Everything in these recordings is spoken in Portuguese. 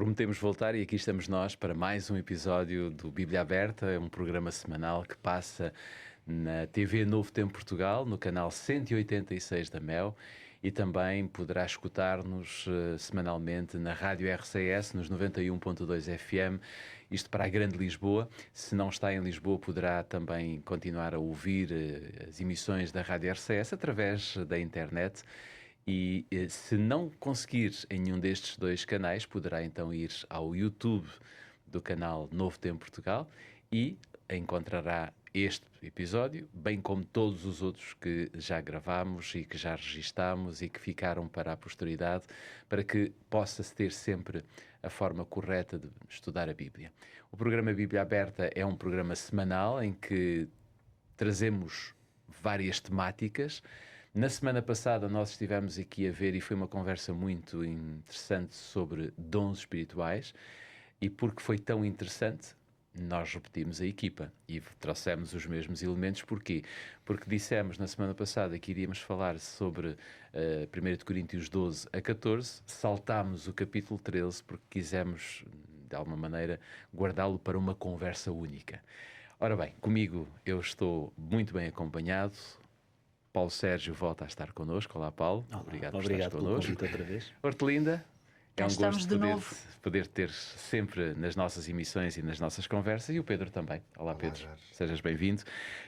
Prometemos voltar e aqui estamos nós para mais um episódio do Bíblia Aberta. É um programa semanal que passa na TV Novo Tempo Portugal, no canal 186 da Mel, e também poderá escutar-nos semanalmente na Rádio RCS, nos 91.2 FM, isto para a Grande Lisboa. Se não está em Lisboa, poderá também continuar a ouvir as emissões da Rádio RCS através da internet. E se não conseguir em nenhum destes dois canais, poderá então ir ao YouTube do canal Novo Tempo Portugal e encontrará este episódio, bem como todos os outros que já gravámos e que já registámos e que ficaram para a posteridade, para que possa-se ter sempre a forma correta de estudar a Bíblia. O programa Bíblia Aberta é um programa semanal em que trazemos várias temáticas. Na semana passada nós estivemos aqui a ver, e foi uma conversa muito interessante sobre dons espirituais, e porque foi tão interessante, nós repetimos a equipa e trouxemos os mesmos elementos. Porquê? Porque dissemos na semana passada que iríamos falar sobre 1 de Coríntios 12 a 14, saltámos o capítulo 13 porque quisemos, de alguma maneira, guardá-lo para uma conversa única. Ora bem, comigo eu estou muito bem acompanhado. Paulo Sérgio volta a estar connosco. Olá, Paulo. Olá, obrigado por estar convite connosco. outra vez. Hortelinda, é um gosto de novo. poder ter sempre nas nossas emissões e nas nossas conversas. E o Pedro também. Olá, Pedro. Jorge. Sejas bem-vindo.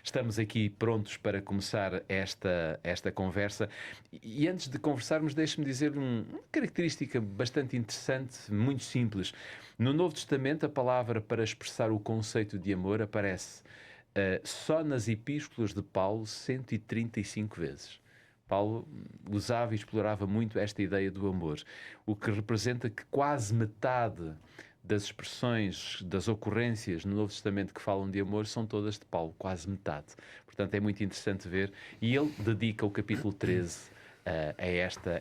Estamos aqui prontos para começar esta conversa. E antes de conversarmos, deixe-me dizer uma característica bastante interessante, muito simples. No Novo Testamento, a palavra para expressar o conceito de amor aparece só nas epístolas de Paulo 135 vezes. Paulo usava e explorava muito esta ideia do amor, o que representa que quase metade das expressões, das ocorrências no Novo Testamento que falam de amor são todas de Paulo, quase metade. Portanto, é muito interessante ver. E ele dedica o capítulo 13 a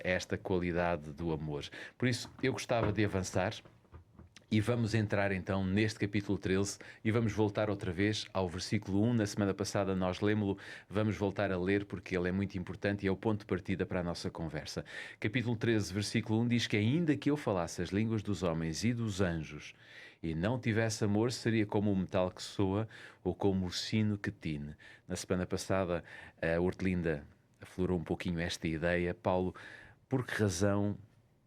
esta qualidade do amor. Por isso, eu gostava de avançar. E vamos entrar então neste capítulo 13 e vamos voltar outra vez ao versículo 1. Na semana passada nós lemos-lo, vamos voltar a ler porque ele é muito importante e é o ponto de partida para a nossa conversa. Capítulo 13, versículo 1 diz que ainda que eu falasse as línguas dos homens e dos anjos e não tivesse amor, seria como o metal que soa ou como o sino que tine. Na semana passada a Hortelinda aflorou um pouquinho esta ideia. Paulo, por que razão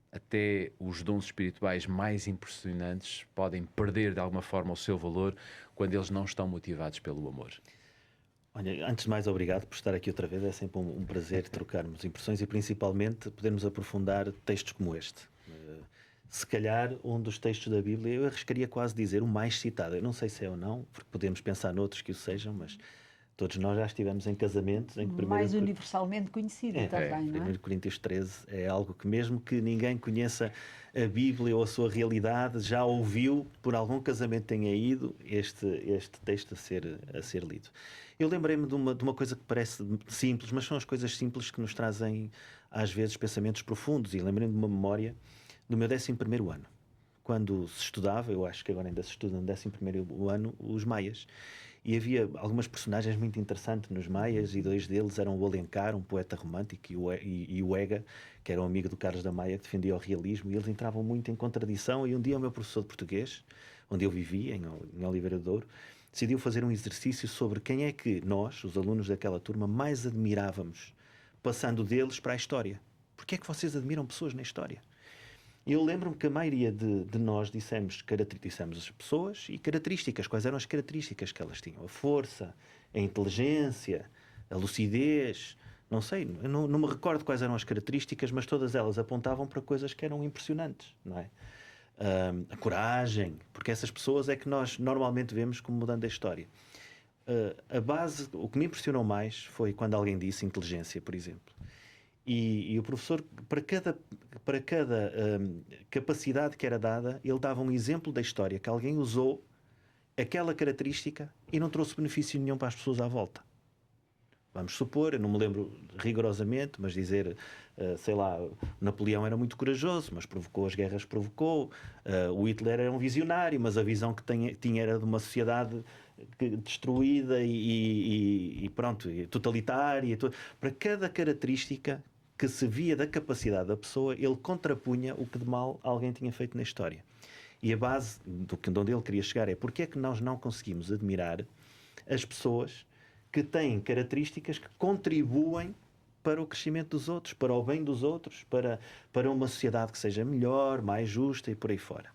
até os dons espirituais mais impressionantes podem perder de alguma forma o seu valor quando eles não estão motivados pelo amor? Olha, antes de mais, obrigado por estar aqui outra vez. É sempre um prazer trocarmos impressões e principalmente podermos aprofundar textos como este. Se calhar um dos textos da Bíblia, eu arriscaria quase dizer o mais citado. Eu não sei se é ou não, porque podemos pensar noutros que o sejam, mas todos nós já estivemos em casamentos em que mais universalmente conhecido também, não é? 1 Coríntios 13 é algo que mesmo que ninguém conheça a Bíblia ou a sua realidade, já ouviu, por algum casamento tenha ido, este texto a ser lido. Eu lembrei-me de uma coisa que parece simples, mas são as coisas simples que nos trazem às vezes pensamentos profundos, e lembrei-me de uma memória do meu 11º ano. Quando se estudava, eu acho que agora ainda se estuda no 11º ano, os Maias. E havia algumas personagens muito interessantes nos Maias, e dois deles eram o Alencar, um poeta romântico, e o Ega, que era um amigo do Carlos da Maia, que defendia o realismo, e eles entravam muito em contradição. E um dia o meu professor de português, onde eu vivia, em Oliveira de Douro, decidiu fazer um exercício sobre quem é que nós, os alunos daquela turma, mais admirávamos, passando deles para a história. Porquê é que vocês admiram pessoas na história? E eu lembro-me que a maioria de nós dissemos as pessoas e características. Quais eram as características que elas tinham? A força, a inteligência, a lucidez, não sei, eu não me recordo quais eram as características, mas todas elas apontavam para coisas que eram impressionantes, não é? A coragem, porque essas pessoas é que nós normalmente vemos como mudando a história. A base, o que me impressionou mais foi quando alguém disse inteligência, por exemplo. E o professor, para cada capacidade que era dada, ele dava um exemplo da história que alguém usou aquela característica e não trouxe benefício nenhum para as pessoas à volta. Vamos supor, eu não me lembro rigorosamente, mas dizer, sei lá, Napoleão era muito corajoso, mas provocou as guerras, o Hitler era um visionário, mas a visão que tinha era de uma sociedade destruída e pronto, totalitária. Para cada característica que se via da capacidade da pessoa, ele contrapunha o que de mal alguém tinha feito na história. E a base de onde ele queria chegar é porque é que nós não conseguimos admirar as pessoas que têm características que contribuem para o crescimento dos outros, para o bem dos outros, para uma sociedade que seja melhor, mais justa e por aí fora.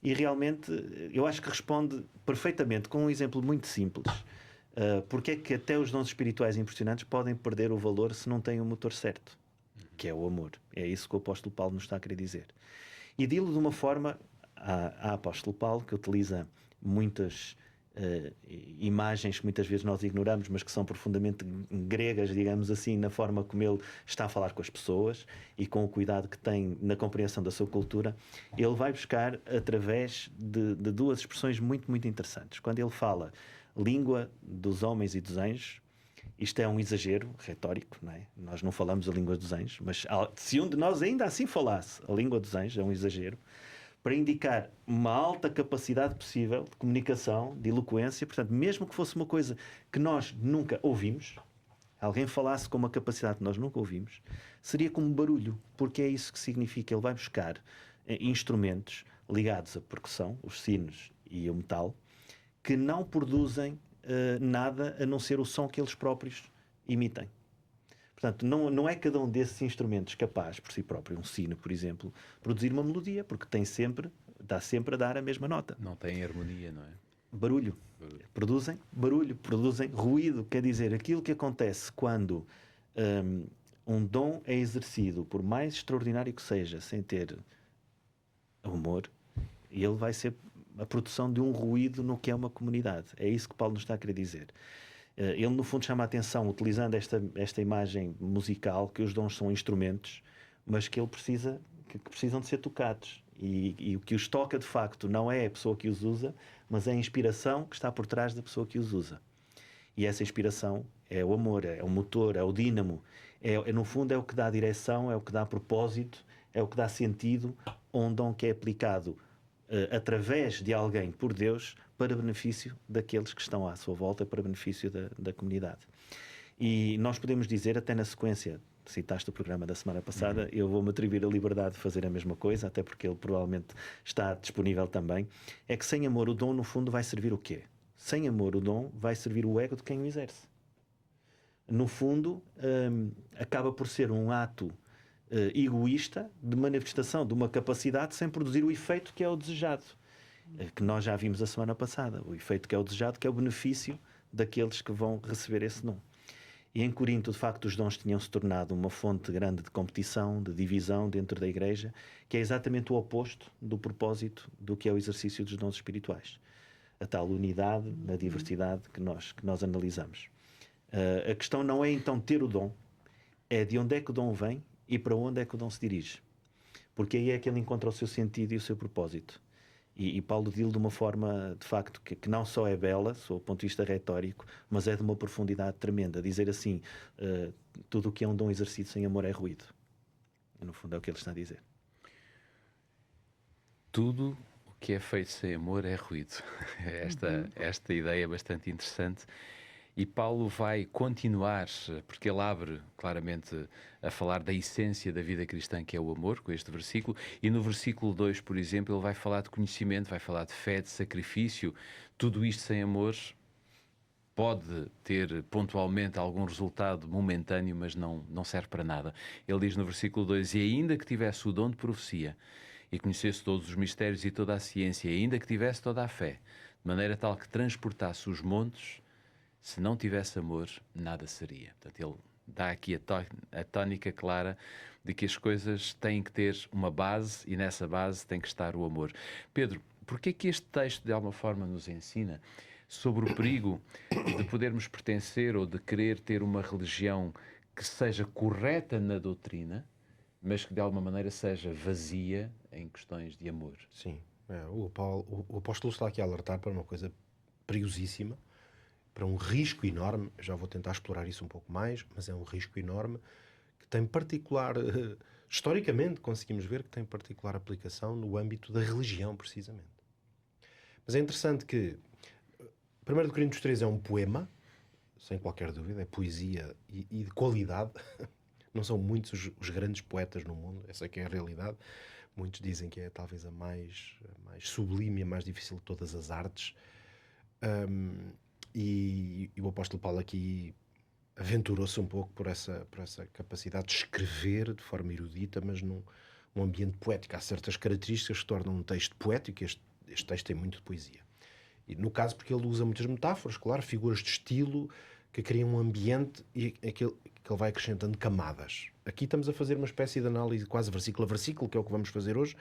E realmente eu acho que responde perfeitamente com um exemplo muito simples. Porque é que até os dons espirituais impressionantes podem perder o valor se não têm o motor certo, que é o amor. É isso que o apóstolo Paulo nos está a querer dizer. E dilo de uma forma, a apóstolo Paulo, que utiliza muitas imagens que muitas vezes nós ignoramos, mas que são profundamente gregas, digamos assim, na forma como ele está a falar com as pessoas e com o cuidado que tem na compreensão da sua cultura. Ele vai buscar através de duas expressões muito, muito interessantes. Quando ele fala língua dos homens e dos anjos, isto é um exagero retórico, não é? Nós não falamos a língua dos anjos, mas se um de nós ainda assim falasse a língua dos anjos, é um exagero, para indicar uma alta capacidade possível de comunicação, de eloquência. Portanto, mesmo que fosse uma coisa que nós nunca ouvimos, alguém falasse com uma capacidade que nós nunca ouvimos, seria como barulho, porque é isso que significa. Ele vai buscar instrumentos ligados à percussão, os sinos e o metal, que não produzem nada a não ser o som que eles próprios emitem. Portanto, não é cada um desses instrumentos capaz, por si próprio, um sino, por exemplo, produzir uma melodia, porque está sempre a dar a mesma nota. Não tem harmonia, não é? Barulho. Produzem barulho, produzem ruído. Quer dizer, aquilo que acontece quando um dom é exercido, por mais extraordinário que seja, sem ter humor, ele vai ser a produção de um ruído no que é uma comunidade. É isso que Paulo nos está a querer dizer. Ele, no fundo, chama a atenção, utilizando esta imagem musical, que os dons são instrumentos, mas que precisam de ser tocados. E o que os toca, de facto, não é a pessoa que os usa, mas é a inspiração que está por trás da pessoa que os usa. E essa inspiração é o amor, é o motor, é o dínamo. No fundo, é o que dá direção, é o que dá propósito, é o que dá sentido a um dom que é aplicado através de alguém por Deus, para benefício daqueles que estão à sua volta, para benefício da comunidade. E nós podemos dizer, até na sequência, citaste o programa da semana passada, eu vou-me atribuir a liberdade de fazer a mesma coisa, até porque ele provavelmente está disponível também, é que sem amor o dom, no fundo, vai servir o quê? Sem amor o dom vai servir o ego de quem o exerce. No fundo, acaba por ser um ato egoísta de manifestação de uma capacidade sem produzir o efeito que é o desejado, que nós já vimos a semana passada, o efeito que é o desejado, que é o benefício daqueles que vão receber esse dom. E em Corinto, de facto, os dons tinham se tornado uma fonte grande de competição, de divisão dentro da igreja, que é exatamente o oposto do propósito do que é o exercício dos dons espirituais. A tal unidade, na diversidade que nós analisamos. A questão não é então ter o dom, é de onde é que o dom vem e para onde é que o dom se dirige. Porque aí é que ele encontra o seu sentido e o seu propósito. E Paulo diz de uma forma, de facto, que não só é bela, sob o ponto de vista retórico, mas é de uma profundidade tremenda. Dizer assim, tudo o que é um dom exercido sem amor é ruído. No fundo é o que ele está a dizer. Tudo o que é feito sem amor é ruído. Esta ideia é bastante interessante. E Paulo vai continuar, porque ele abre claramente a falar da essência da vida cristã, que é o amor, com este versículo. E no versículo 2, por exemplo, ele vai falar de conhecimento, vai falar de fé, de sacrifício. Tudo isto sem amor pode ter pontualmente algum resultado momentâneo, mas não serve para nada. Ele diz no versículo 2, e ainda que tivesse o dom de profecia, e conhecesse todos os mistérios e toda a ciência, e ainda que tivesse toda a fé, de maneira tal que transportasse os montes, se não tivesse amor, nada seria. Portanto, ele dá aqui a tónica clara de que as coisas têm que ter uma base e nessa base tem que estar o amor. Pedro, porquê é que este texto de alguma forma nos ensina sobre o perigo de podermos pertencer ou de querer ter uma religião que seja correta na doutrina, mas que de alguma maneira seja vazia em questões de amor? Sim, o apóstolo está aqui a alertar para uma coisa perigosíssima, para um risco enorme. Eu já vou tentar explorar isso um pouco mais, mas é um risco enorme que tem particular, historicamente conseguimos ver que tem particular aplicação no âmbito da religião, precisamente. Mas é interessante que 1 Coríntios 3 é um poema, sem qualquer dúvida, é poesia e de qualidade, Não são muitos os grandes poetas no mundo, essa é que é a realidade. Muitos dizem que é talvez a mais sublime e a mais difícil de todas as artes. E o apóstolo Paulo aqui aventurou-se um pouco por essa capacidade de escrever de forma erudita, mas num ambiente poético. Há certas características que tornam um texto poético, e este texto tem muito de poesia. E no caso, porque ele usa muitas metáforas, claro, figuras de estilo que criam um ambiente e que ele vai acrescentando camadas. Aqui estamos a fazer uma espécie de análise quase versículo a versículo, que é o que vamos fazer hoje,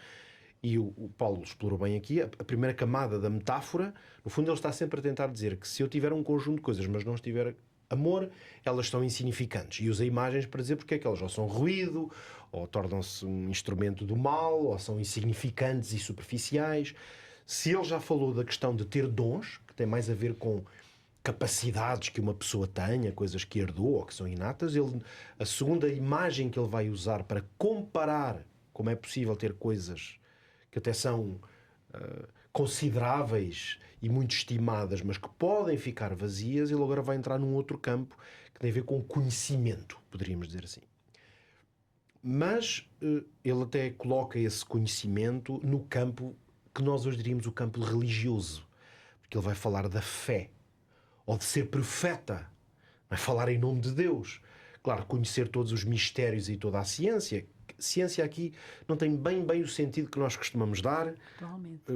e o Paulo explorou bem aqui a primeira camada da metáfora. No fundo, ele está sempre a tentar dizer que se eu tiver um conjunto de coisas, mas não estiver amor, elas são insignificantes. E usa imagens para dizer porque é que elas ou são ruído, ou tornam-se um instrumento do mal, ou são insignificantes e superficiais. Se ele já falou da questão de ter dons, que tem mais a ver com capacidades que uma pessoa tenha, coisas que herdou ou que são inatas, a segunda imagem que ele vai usar para comparar como é possível ter coisas que até são consideráveis e muito estimadas, mas que podem ficar vazias, ele agora vai entrar num outro campo que tem a ver com conhecimento, poderíamos dizer assim. Mas ele até coloca esse conhecimento no campo que nós hoje diríamos o campo religioso, porque ele vai falar da fé, ou de ser profeta, vai falar em nome de Deus. Claro, conhecer todos os mistérios e toda a ciência. Ciência aqui não tem bem o sentido que nós costumamos dar,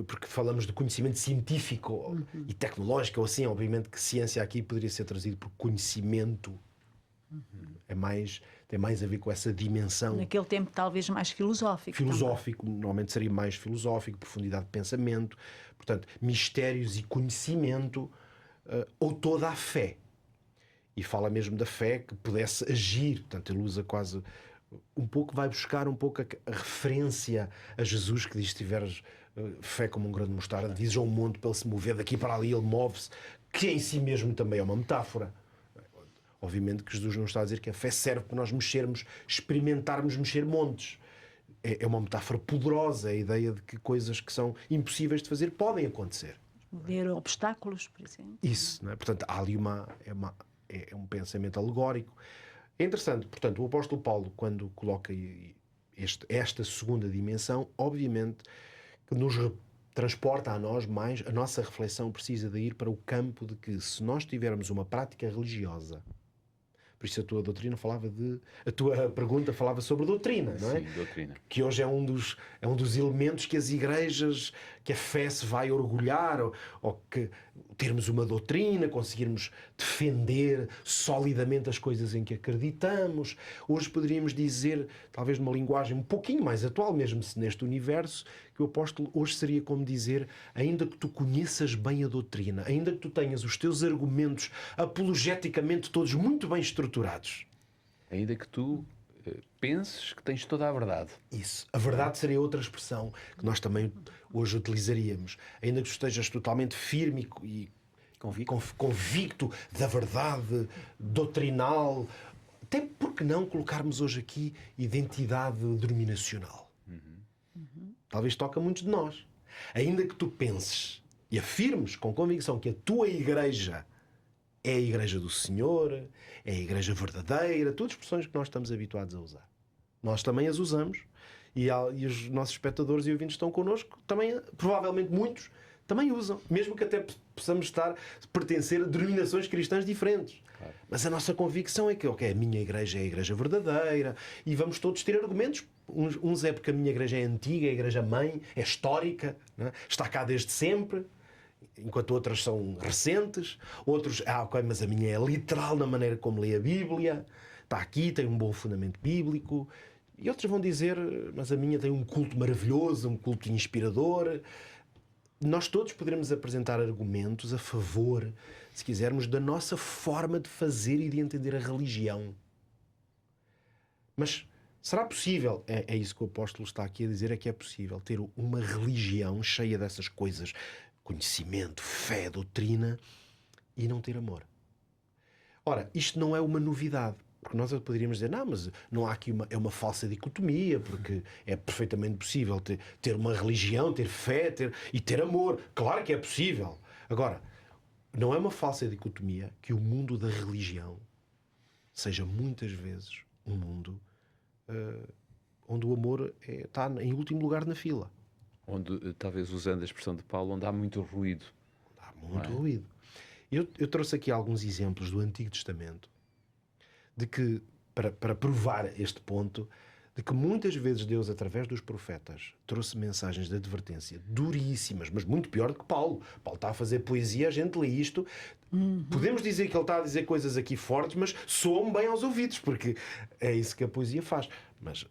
porque falamos de conhecimento científico e tecnológico, ou assim, obviamente que ciência aqui poderia ser trazido por conhecimento. Tem mais a ver com essa dimensão. Naquele tempo talvez mais filosófico. Filosófico, normalmente seria mais filosófico, profundidade de pensamento, portanto, mistérios e conhecimento, ou toda a fé. E fala mesmo da fé que pudesse agir, portanto ele usa quase um pouco, vai buscar um pouco a referência a Jesus, que diz: se tiveres fé como um grão de mostarda, dizes ao monte para ele se mover daqui para ali, ele move-se, que em si mesmo também é uma metáfora. Obviamente que Jesus não está a dizer que a fé serve para nós mexermos, experimentarmos mexer montes. É uma metáfora poderosa, a ideia de que coisas que são impossíveis de fazer podem acontecer. Mover obstáculos, por exemplo. Isso, não é? Portanto, há ali um pensamento alegórico. É interessante, portanto, o apóstolo Paulo, quando coloca esta segunda dimensão, obviamente que nos transporta a nós mais, a nossa reflexão precisa de ir para o campo de que, se nós tivermos uma prática religiosa, por isso a tua pergunta falava sobre doutrina, não é? Sim, doutrina. Que hoje é um dos elementos que as igrejas, que a fé se vai orgulhar, ou que termos uma doutrina, conseguirmos defender solidamente as coisas em que acreditamos. Hoje poderíamos dizer, talvez numa linguagem um pouquinho mais atual, mesmo se neste universo, que o apóstolo hoje seria como dizer: ainda que tu conheças bem a doutrina, ainda que tu tenhas os teus argumentos apologeticamente todos muito bem estruturados, ainda que tu penses que tens toda a verdade. Isso. A verdade seria outra expressão que nós também hoje utilizaríamos. Ainda que tu estejas totalmente firme e convicto da verdade doutrinal, até porque não colocarmos hoje aqui identidade denominacional. Talvez toque a muitos de nós. Ainda que tu penses e afirmes com convicção que a tua igreja é a igreja do Senhor, é a igreja verdadeira, todas expressões que nós estamos habituados a usar. Nós também as usamos, e os nossos espectadores e ouvintes estão connosco, também, provavelmente muitos, também usam, mesmo que até possamos pertencer a denominações cristãs diferentes. Claro. Mas a nossa convicção é que a minha igreja é a igreja verdadeira, e vamos todos ter argumentos. Uns é porque a minha igreja é antiga, é a igreja mãe, é histórica, não é? Está cá desde sempre, enquanto outras são recentes. Outros, mas a minha é literal na maneira como lê a Bíblia, está aqui, tem um bom fundamento bíblico. E outros vão dizer: mas a minha tem um culto maravilhoso, um culto inspirador. Nós todos poderemos apresentar argumentos a favor, se quisermos, da nossa forma de fazer e de entender a religião. Mas será possível? É isso que o apóstolo está aqui a dizer, é que é possível ter uma religião cheia dessas coisas, conhecimento, fé, doutrina, e não ter amor. Ora, isto não é uma novidade, porque nós poderíamos dizer: não, mas não há aqui uma falsa dicotomia, porque é perfeitamente possível ter uma religião, ter fé e ter amor. Claro que é possível. Agora, não é uma falsa dicotomia que o mundo da religião seja muitas vezes um mundo onde o amor está em último lugar na fila. Onde, talvez usando a expressão de Paulo, onde há muito ruído. Há muito ruído. Eu trouxe aqui alguns exemplos do Antigo Testamento de que, para provar este ponto, de que muitas vezes Deus, através dos profetas, trouxe mensagens de advertência duríssimas, mas muito pior do que Paulo. Paulo está a fazer poesia, a gente lê isto. Podemos dizer que ele está a dizer coisas aqui fortes, mas soam bem aos ouvidos, porque é isso que a poesia faz. Mas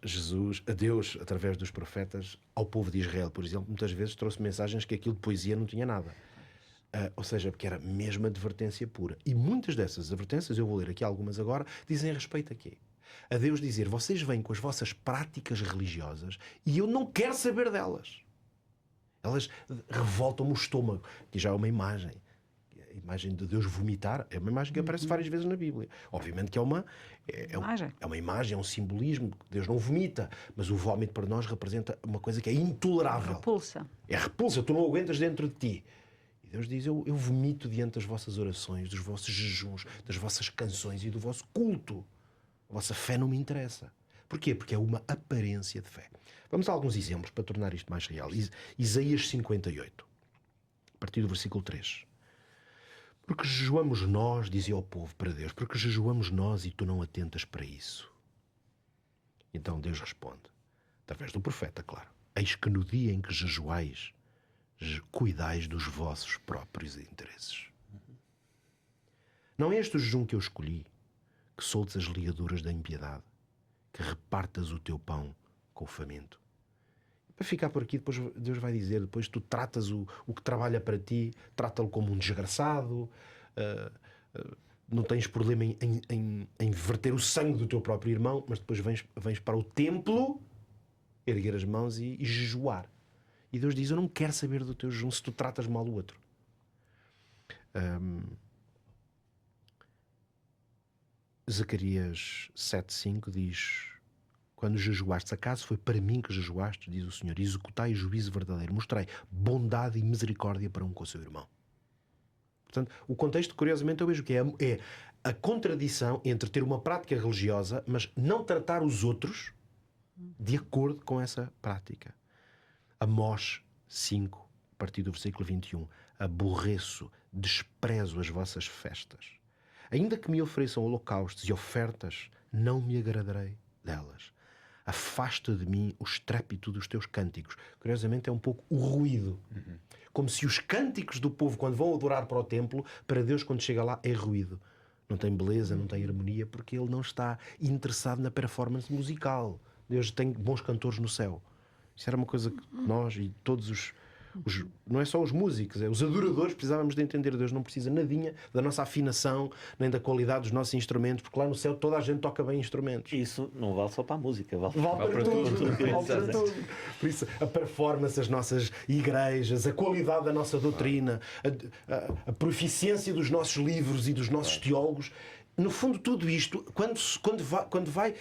Deus, através dos profetas, ao povo de Israel, por exemplo, muitas vezes trouxe mensagens que aquilo de poesia não tinha nada. Ou seja, porque era mesmo advertência pura. E muitas dessas advertências, eu vou ler aqui algumas agora, dizem respeito a quê? A Deus dizer, vocês vêm com as vossas práticas religiosas e eu não quero saber delas. Elas revoltam-me o estômago. Que já é uma imagem. A imagem de Deus vomitar é uma imagem que aparece várias vezes na Bíblia. Obviamente que é uma imagem, é um simbolismo. Deus não vomita, mas o vómito para nós representa uma coisa que é intolerável. Repulsa. É repulsa, tu não aguentas dentro de ti. E Deus diz, eu vomito diante das vossas orações, dos vossos jejuns, das vossas canções e do vosso culto. A vossa fé não me interessa. Porquê? Porque é uma aparência de fé. Vamos a alguns exemplos para tornar isto mais real. Isaías 58, a partir do versículo 3. Porque jejuamos nós, dizia o povo para Deus, porque jejuamos nós e tu não atentas para isso. Então Deus responde, através do profeta, claro. Eis que no dia em que jejuais, cuidais dos vossos próprios interesses. Não é este o jejum que eu escolhi, que soltes as ligaduras da impiedade, que repartas o teu pão com o faminto. Para ficar por aqui, depois Deus vai dizer, depois tu tratas o que trabalha para ti, trata-lo como um desgraçado, não tens problema em verter o sangue do teu próprio irmão, mas depois vens para o templo, erguer as mãos e jejuar. E Deus diz, eu não quero saber do teu jejum se tu tratas mal o outro. Zacarias 7,5 diz, quando jejuaste, acaso foi para mim que jejuaste, diz o Senhor, executai juízo verdadeiro, mostrai bondade e misericórdia para um com o seu irmão. Portanto, o contexto, curiosamente, eu vejo que é a contradição entre ter uma prática religiosa, mas não tratar os outros de acordo com essa prática. Amós 5, a partir do versículo 21, aborreço, desprezo as vossas festas. Ainda que me ofereçam holocaustos e ofertas, não me agradarei delas. Afasta de mim o estrépito dos teus cânticos. Curiosamente é um pouco o ruído. Como se os cânticos do povo, quando vão adorar para o templo, para Deus, quando chega lá, é ruído. Não tem beleza, não tem harmonia, porque Ele não está interessado na performance musical. Deus tem bons cantores no céu. Isso era uma coisa que nós e todos os não é só os músicos, é os adoradores, precisávamos de entender. Deus não precisa nadinha da nossa afinação, nem da qualidade dos nossos instrumentos, porque lá no céu toda a gente toca bem instrumentos. Isso não vale só para a música, vale para tudo. Vale para tudo. Por isso, a performance das nossas igrejas, a qualidade da nossa doutrina, a proficiência dos nossos livros e dos nossos teólogos, no fundo, tudo isto, quando vai,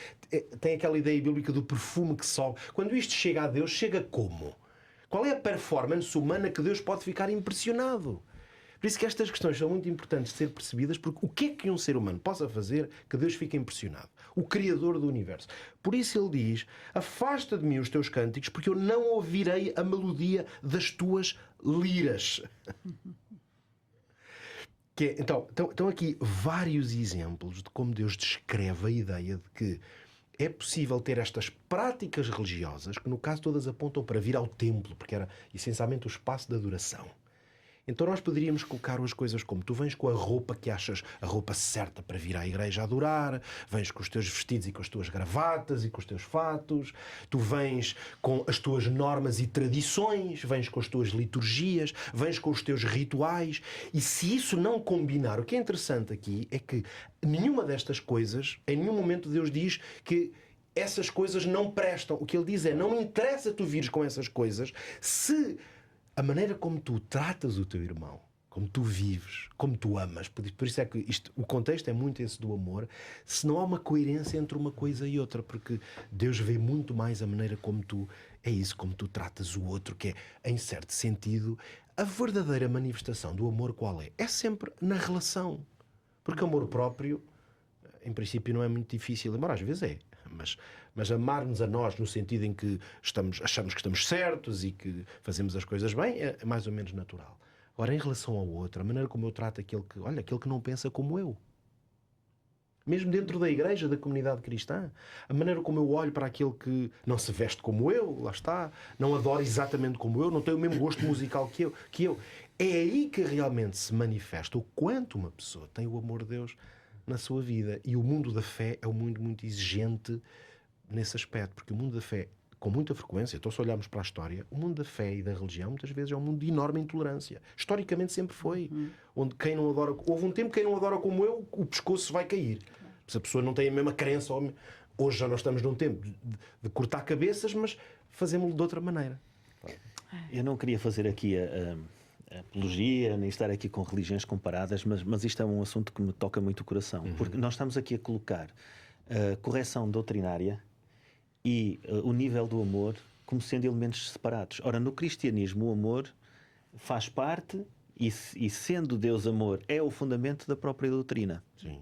tem aquela ideia bíblica do perfume que sobe. Quando isto chega a Deus, chega como? Qual é a performance humana que Deus pode ficar impressionado? Por isso que estas questões são muito importantes de ser percebidas, porque o que é que um ser humano possa fazer que Deus fique impressionado? O Criador do Universo. Por isso ele diz, afasta de mim os teus cânticos, porque eu não ouvirei a melodia das tuas liras. Então aqui vários exemplos de como Deus descreve a ideia de que é possível ter estas práticas religiosas, que no caso todas apontam para vir ao templo, porque era essencialmente o espaço de adoração. Então nós poderíamos colocar as coisas como tu vens com a roupa que achas a roupa certa para vir à igreja adorar, vens com os teus vestidos e com as tuas gravatas e com os teus fatos, tu vens com as tuas normas e tradições, vens com as tuas liturgias, vens com os teus rituais, e se isso não combinar, o que é interessante aqui é que nenhuma destas coisas, em nenhum momento Deus diz que essas coisas não prestam. O que ele diz é, não me interessa tu vires com essas coisas se a maneira como tu tratas o teu irmão, como tu vives, como tu amas, por isso é que o contexto é muito esse do amor, se não há uma coerência entre uma coisa e outra, porque Deus vê muito mais a maneira como tu, é isso, como tu tratas o outro, que é, em certo sentido, a verdadeira manifestação do amor qual é? É sempre na relação. Porque amor próprio, em princípio, não é muito difícil, embora às vezes é, mas amar-nos a nós no sentido em que achamos que estamos certos e que fazemos as coisas bem é mais ou menos natural. Agora, em relação ao outro, a maneira como eu trato aquele que não pensa como eu, mesmo dentro da igreja, da comunidade cristã, a maneira como eu olho para aquele que não se veste como eu, lá está, não adora exatamente como eu, não tem o mesmo gosto musical que eu, é aí que realmente se manifesta o quanto uma pessoa tem o amor de Deus na sua vida. E o mundo da fé é um mundo muito exigente nesse aspecto, porque o mundo da fé, com muita frequência, então se olharmos para a história, o mundo da fé e da religião muitas vezes é um mundo de enorme intolerância. Historicamente sempre foi. Onde quem não adora, houve um tempo que quem não adora como eu, o pescoço vai cair. Se a pessoa não tem a mesma crença, hoje já nós estamos num tempo de cortar cabeças, mas fazemos-lo de outra maneira. Eu não queria fazer aqui a apologia, nem estar aqui com religiões comparadas, mas isto é um assunto que me toca muito o coração, porque nós estamos aqui a colocar a correção doutrinária e o nível do amor como sendo elementos separados. Ora, no cristianismo o amor faz parte e sendo Deus amor é o fundamento da própria doutrina. Sim.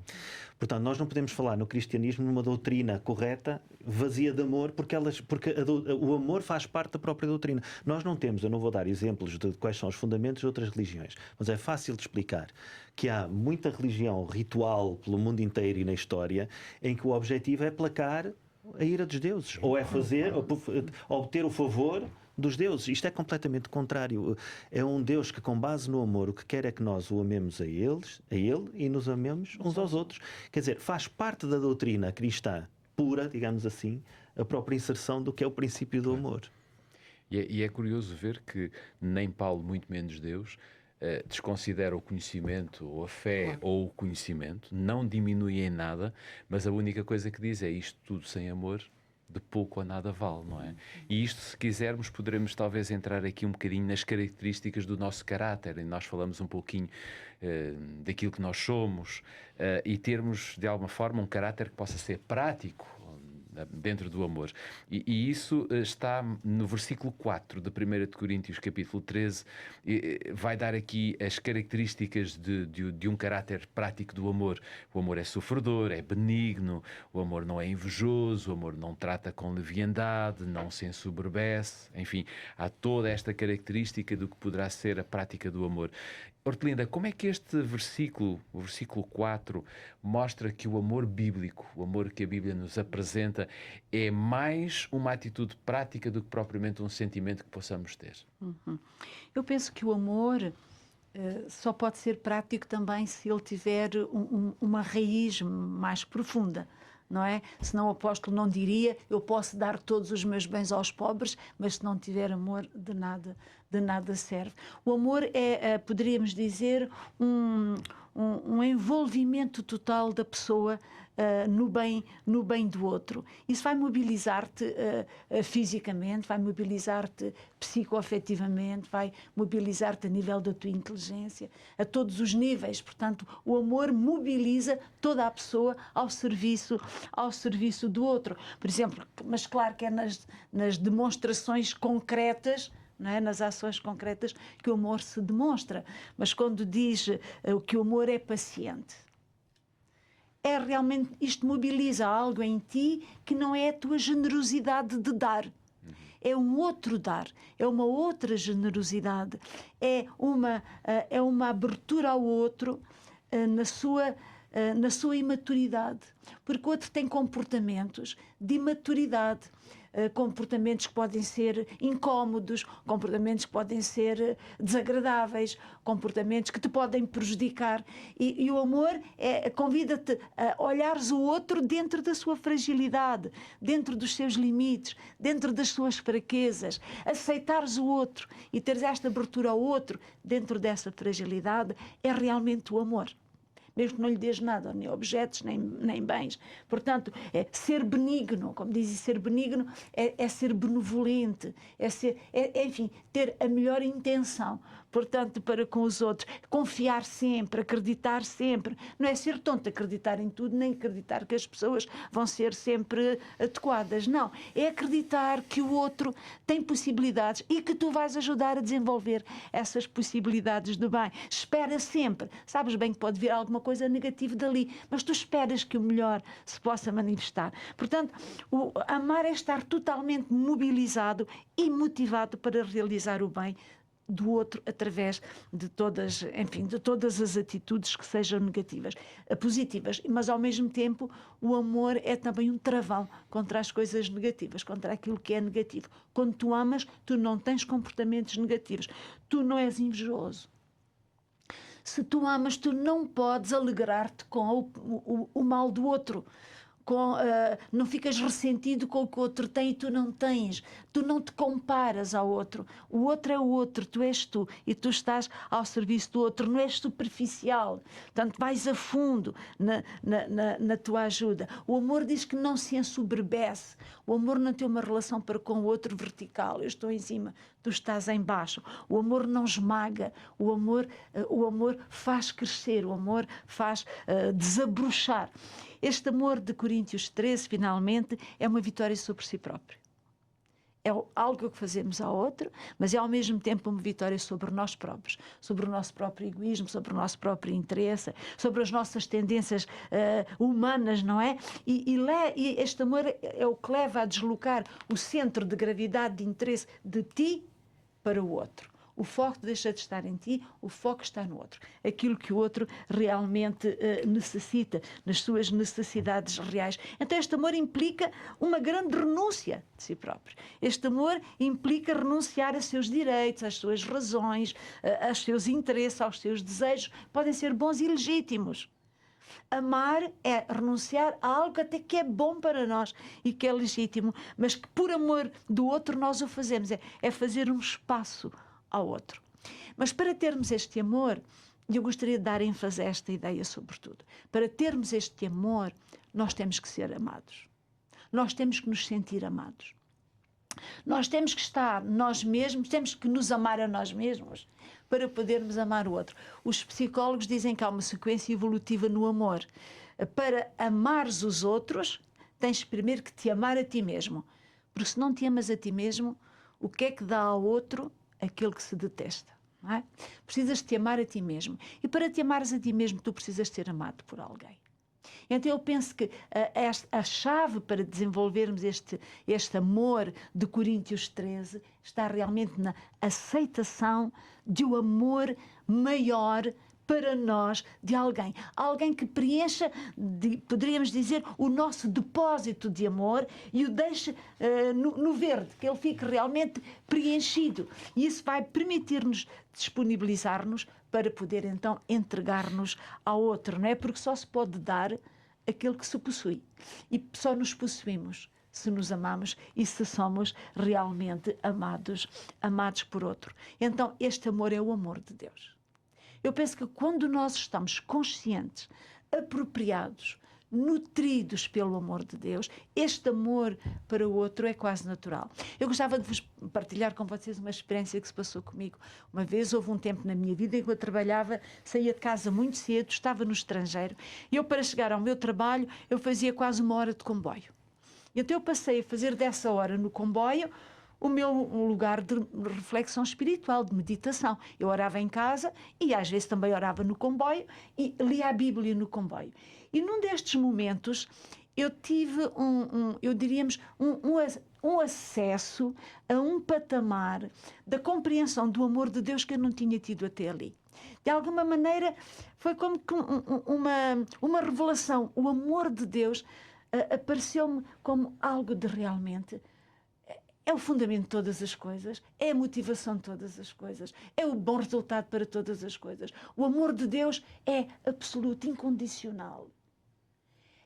Portanto, nós não podemos falar no cristianismo numa doutrina correta, vazia de amor, porque o amor faz parte da própria doutrina. Nós não temos, eu não vou dar exemplos de quais são os fundamentos de outras religiões, mas é fácil de explicar que há muita religião ritual pelo mundo inteiro e na história em que o objetivo é placar a ira dos deuses, ou é obter o favor dos deuses. Isto é completamente contrário. É um Deus que, com base no amor, o que quer é que nós o amemos a Ele e nos amemos uns aos outros. Quer dizer, faz parte da doutrina cristã pura, digamos assim, a própria inserção do que é o princípio do amor. E é curioso ver que nem Paulo, muito menos Deus, desconsidera o conhecimento, ou a fé, ou o conhecimento, não diminui em nada, mas a única coisa que diz é isto tudo sem amor, de pouco a nada vale, não é? E isto, se quisermos, poderemos talvez entrar aqui um bocadinho nas características do nosso caráter, e nós falamos um pouquinho daquilo que nós somos, e termos, de alguma forma, um caráter que possa ser prático, dentro do amor. E isso está no versículo 4 de 1 de Coríntios, capítulo 13, vai dar aqui as características de um caráter prático do amor. O amor é sofredor, é benigno, o amor não é invejoso, o amor não trata com leviandade, não se ensoberbece, enfim, há toda esta característica do que poderá ser a prática do amor. Hortelinda, como é que este versículo, o versículo 4, mostra que o amor bíblico, o amor que a Bíblia nos apresenta, é mais uma atitude prática do que propriamente um sentimento que possamos ter? Eu penso que o amor só pode ser prático também se ele tiver uma raiz mais profunda. Não é? Senão o apóstolo não diria: eu posso dar todos os meus bens aos pobres, mas se não tiver amor, de nada serve. O amor é, poderíamos dizer, um envolvimento total da pessoa no bem do outro. Isso vai mobilizar-te fisicamente, vai mobilizar-te psicoafetivamente, vai mobilizar-te a nível da tua inteligência, a todos os níveis. Portanto, o amor mobiliza toda a pessoa ao serviço do outro. Por exemplo, mas claro que é nas demonstrações concretas, não é? Nas ações concretas que o amor se demonstra. Mas quando diz que o amor é paciente, é realmente, isto mobiliza algo em ti que não é a tua generosidade de dar. É um outro dar, é uma outra generosidade, é uma abertura ao outro na sua imaturidade, porque o outro tem comportamentos de imaturidade, comportamentos que podem ser incómodos, comportamentos que podem ser desagradáveis, comportamentos que te podem prejudicar. E o amor convida-te a olhares o outro dentro da sua fragilidade, dentro dos seus limites, dentro das suas fraquezas, aceitares o outro e teres esta abertura ao outro dentro dessa fragilidade, é realmente o amor. Mesmo que não lhe dês nada, nem objetos, nem bens. Portanto, ser benigno, como dizem, ser benigno é ser benevolente, enfim, ter a melhor intenção. portanto, para com os outros. Confiar sempre, acreditar sempre. Não é ser tonto, acreditar em tudo, nem acreditar que as pessoas vão ser sempre adequadas. Não, é acreditar que o outro tem possibilidades e que tu vais ajudar a desenvolver essas possibilidades do bem. Espera sempre. Sabes bem que pode vir alguma coisa negativa dali, mas tu esperas que o melhor se possa manifestar. Portanto, amar é estar totalmente mobilizado e motivado para realizar o bem do outro através de todas, enfim, de todas as atitudes que sejam negativas, positivas, mas ao mesmo tempo o amor é também um travão contra as coisas negativas, contra aquilo que é negativo. Quando tu amas, tu não tens comportamentos negativos, tu não és invejoso. Se tu amas, tu não podes alegrar-te com o mal do outro. Não ficas ressentido com o que o outro tem e tu não tens. Tu não te comparas ao outro. O outro é o outro, tu és tu. E tu estás ao serviço do outro. Não és superficial. Portanto, vais a fundo na tua ajuda. O amor diz que não se ensoberbece. O amor não tem uma relação para com o outro vertical. Eu estou em cima, tu estás em baixo. O amor não esmaga. O amor faz crescer. O amor faz desabrochar. Este amor de Coríntios 13, finalmente, é uma vitória sobre si próprio. É algo que fazemos ao outro, mas é ao mesmo tempo uma vitória sobre nós próprios, sobre o nosso próprio egoísmo, sobre o nosso próprio interesse, sobre as nossas tendências humanas, não é? E este amor é o que leva a deslocar o centro de gravidade de interesse de ti para o outro. O foco deixa de estar em ti, o foco está no outro. Aquilo que o outro realmente necessita, nas suas necessidades reais. Então este amor implica uma grande renúncia de si próprio. Este amor implica renunciar a seus direitos, às suas razões, aos seus interesses, aos seus desejos. Podem ser bons e legítimos. Amar é renunciar a algo até que é bom para nós e que é legítimo, mas que por amor do outro nós o fazemos. É fazer um espaço ao outro. Mas para termos este amor, eu gostaria de dar ênfase a esta ideia sobretudo. Para termos este amor, nós temos que ser amados. Nós temos que nos sentir amados. Nós temos que estar nós mesmos, temos que nos amar a nós mesmos para podermos amar o outro. Os psicólogos dizem que há uma sequência evolutiva no amor. Para amares os outros, tens primeiro que te amar a ti mesmo. Porque se não te amas a ti mesmo, o que é que dá ao outro? Aquele que se detesta, não é? Precisas te amar a ti mesmo. E para te amares a ti mesmo, tu precisas ser amado por alguém. Então eu penso que a chave para desenvolvermos este amor de Coríntios 13 está realmente na aceitação de um amor maior para nós de alguém. Alguém que preencha, poderíamos dizer, o nosso depósito de amor e o deixe no verde, que ele fique realmente preenchido. E isso vai permitir-nos disponibilizar-nos para poder então entregar-nos ao outro, não é? Porque só se pode dar aquilo que se possui. E só nos possuímos se nos amamos e se somos realmente amados por outro. Então este amor é o amor de Deus. Eu penso que quando nós estamos conscientes, apropriados, nutridos pelo amor de Deus, este amor para o outro é quase natural. Eu gostava de vos partilhar com vocês uma experiência que se passou comigo. Uma vez houve um tempo na minha vida em que eu trabalhava, saía de casa muito cedo, estava no estrangeiro, e eu para chegar ao meu trabalho, eu fazia quase 1 hora de comboio. Então eu passei a fazer dessa hora no comboio o meu lugar de reflexão espiritual, de meditação. Eu orava em casa e às vezes também orava no comboio e lia a Bíblia no comboio. E num destes momentos eu tive um acesso a um patamar da compreensão do amor de Deus que eu não tinha tido até ali. De alguma maneira foi como que uma revelação. O amor de Deus apareceu-me como algo de realmente... É o fundamento de todas as coisas, é a motivação de todas as coisas, é o bom resultado para todas as coisas. O amor de Deus é absoluto, incondicional.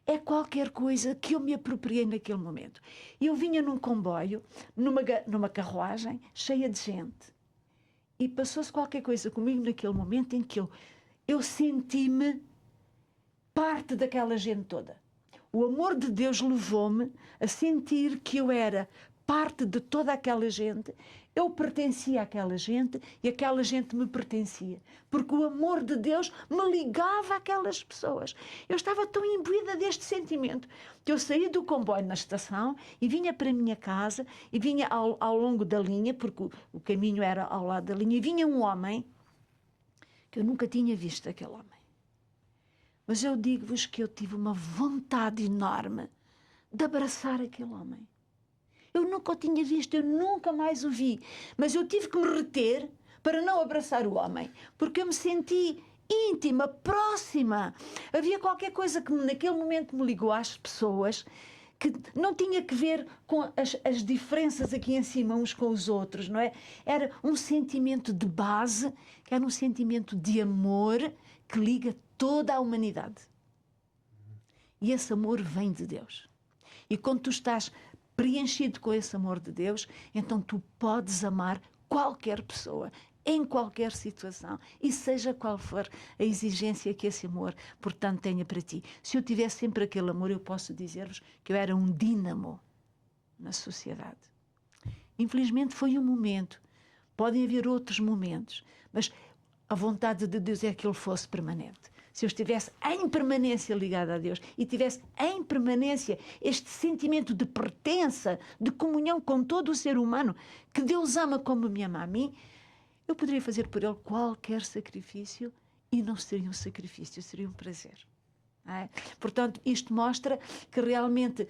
É qualquer coisa que eu me apropriei naquele momento. E eu vinha num comboio, numa carruagem, cheia de gente. E passou-se qualquer coisa comigo naquele momento em que eu senti-me parte daquela gente toda. O amor de Deus levou-me a sentir que eu era parte de toda aquela gente, eu pertencia àquela gente e aquela gente me pertencia, porque o amor de Deus me ligava àquelas pessoas. Eu estava tão imbuída deste sentimento que eu saí do comboio na estação e vinha para a minha casa e vinha ao longo da linha, porque o caminho era ao lado da linha, e vinha um homem que eu nunca tinha visto aquele homem. Mas eu digo-vos que eu tive uma vontade enorme de abraçar aquele homem. Eu nunca o tinha visto, eu nunca mais o vi. Mas eu tive que me reter para não abraçar o homem, porque eu me senti íntima, próxima. Havia qualquer coisa que naquele momento me ligou às pessoas, que não tinha que ver com as diferenças aqui em cima uns com os outros, não é? Era um sentimento de base, que era um sentimento de amor que liga toda a humanidade. E esse amor vem de Deus. E quando tu estás preenchido com esse amor de Deus, então tu podes amar qualquer pessoa, em qualquer situação, e seja qual for a exigência que esse amor, portanto, tenha para ti. Se eu tivesse sempre aquele amor, eu posso dizer-vos que eu era um dínamo na sociedade. Infelizmente foi um momento, podem haver outros momentos, mas a vontade de Deus é que ele fosse permanente. Se eu estivesse em permanência ligada a Deus e tivesse em permanência este sentimento de pertença, de comunhão com todo o ser humano, que Deus ama como me ama a mim, eu poderia fazer por ele qualquer sacrifício e não seria um sacrifício, seria um prazer. Não é? Portanto, isto mostra que realmente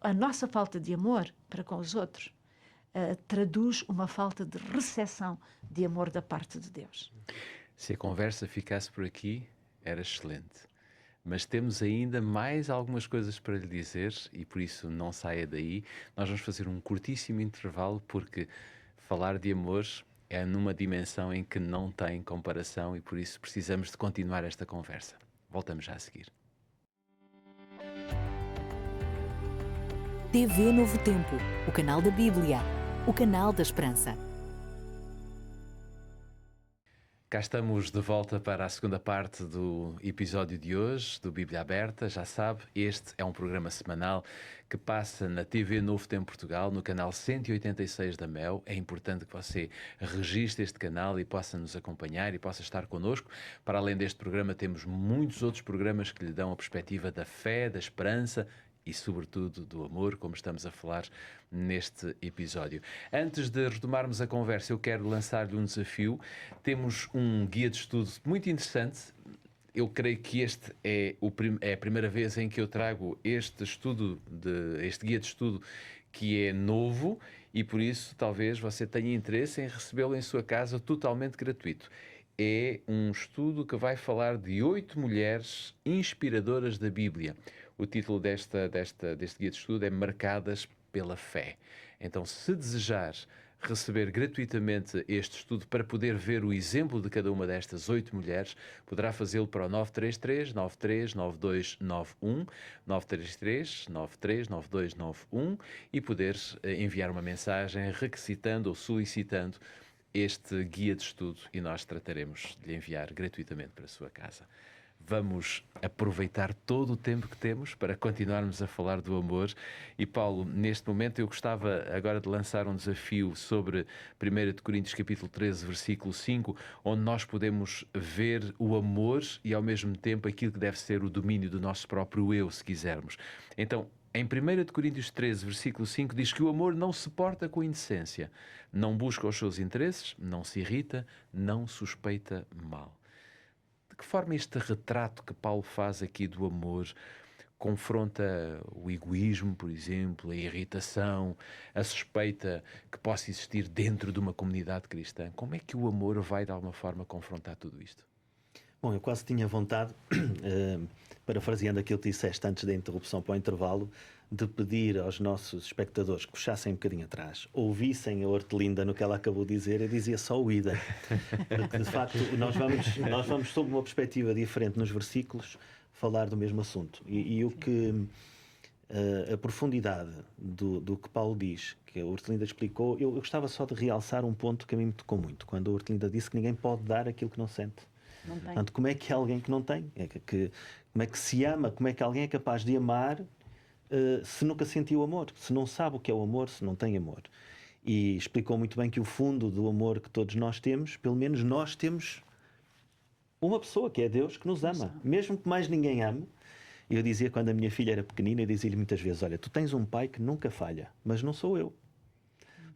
a nossa falta de amor para com os outros traduz uma falta de recepção de amor da parte de Deus. Se a conversa ficasse por aqui, era excelente. Mas temos ainda mais algumas coisas para lhe dizer e por isso não saia daí. Nós vamos fazer um curtíssimo intervalo porque falar de amor é numa dimensão em que não tem comparação e por isso precisamos de continuar esta conversa. Voltamos já a seguir. TV Novo Tempo, o canal da Bíblia, o canal da Esperança. Cá estamos de volta para a segunda parte do episódio de hoje, do Bíblia Aberta. Já sabe, este é um programa semanal que passa na TV Novo Tempo Portugal, no canal 186 da Mel. É importante que você registre este canal e possa nos acompanhar e possa estar connosco. Para além deste programa, temos muitos outros programas que lhe dão a perspectiva da fé, da esperança e, sobretudo, do amor, como estamos a falar neste episódio. Antes de retomarmos a conversa, eu quero lançar-lhe um desafio. Temos um guia de estudo muito interessante. Eu creio que este é a primeira vez em que eu trago este guia de estudo que é novo e, por isso, talvez você tenha interesse em recebê-lo em sua casa totalmente gratuito. É um estudo que vai falar de 8 mulheres inspiradoras da Bíblia. O título deste guia de estudo é Marcadas pela Fé. Então, se desejar receber gratuitamente este estudo para poder ver o exemplo de cada uma destas 8 mulheres, poderá fazê-lo para o 933 93 9291, 933 93 9291 e poder enviar uma mensagem requisitando ou solicitando este guia de estudo e nós trataremos de lhe enviar gratuitamente para a sua casa. Vamos aproveitar todo o tempo que temos para continuarmos a falar do amor. E Paulo, neste momento eu gostava agora de lançar um desafio sobre 1 Coríntios capítulo 13, versículo 5, onde nós podemos ver o amor e ao mesmo tempo aquilo que deve ser o domínio do nosso próprio eu, se quisermos. Então, em 1 Coríntios 13, versículo 5, diz que o amor não se porta com indecência, não busca os seus interesses, não se irrita, não suspeita mal. De que forma este retrato que Paulo faz aqui do amor confronta o egoísmo, por exemplo, a irritação, a suspeita que possa existir dentro de uma comunidade cristã? Como é que o amor vai, de alguma forma, confrontar tudo isto? Bom, eu quase tinha vontade, parafraseando aquilo que disseste antes da interrupção para o intervalo, de pedir aos nossos espectadores que puxassem um bocadinho atrás, ouvissem a Hortelinda no que ela acabou de dizer, eu dizia só o Ida. Porque, de facto, nós vamos, sob uma perspectiva diferente nos versículos, falar do mesmo assunto. E o que a profundidade do que Paulo diz, que a Hortelinda explicou, eu gostava só de realçar um ponto que a mim me tocou muito, quando a Hortelinda disse que ninguém pode dar aquilo que não sente. Não tem. Portanto, como é que alguém que não tem, como é que se ama, como é que alguém é capaz de amar se nunca sentiu amor, se não sabe o que é o amor, se não tem amor. E explicou muito bem que o fundo do amor que todos nós temos, pelo menos nós temos uma pessoa, que é Deus, que nos ama. Mesmo que mais ninguém ame. Eu dizia, quando a minha filha era pequenina, eu dizia-lhe muitas vezes, olha, tu tens um pai que nunca falha, mas não sou eu.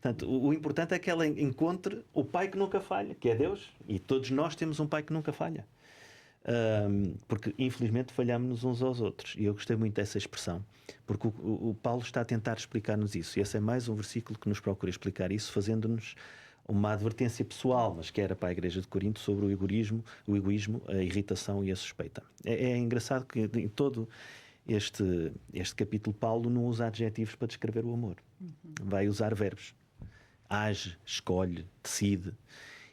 Portanto, o importante é que ela encontre o pai que nunca falha, que é Deus. E todos nós temos um pai que nunca falha. Porque infelizmente falhamos uns aos outros, e eu gostei muito dessa expressão, porque o Paulo está a tentar explicar-nos isso, e esse é mais um versículo que nos procura explicar isso, fazendo-nos uma advertência pessoal, mas que era para a igreja de Corinto, sobre o egoísmo, a irritação e a suspeita. É engraçado que em todo este capítulo Paulo não usa adjetivos para descrever o amor, vai usar verbos: age, escolhe, decide.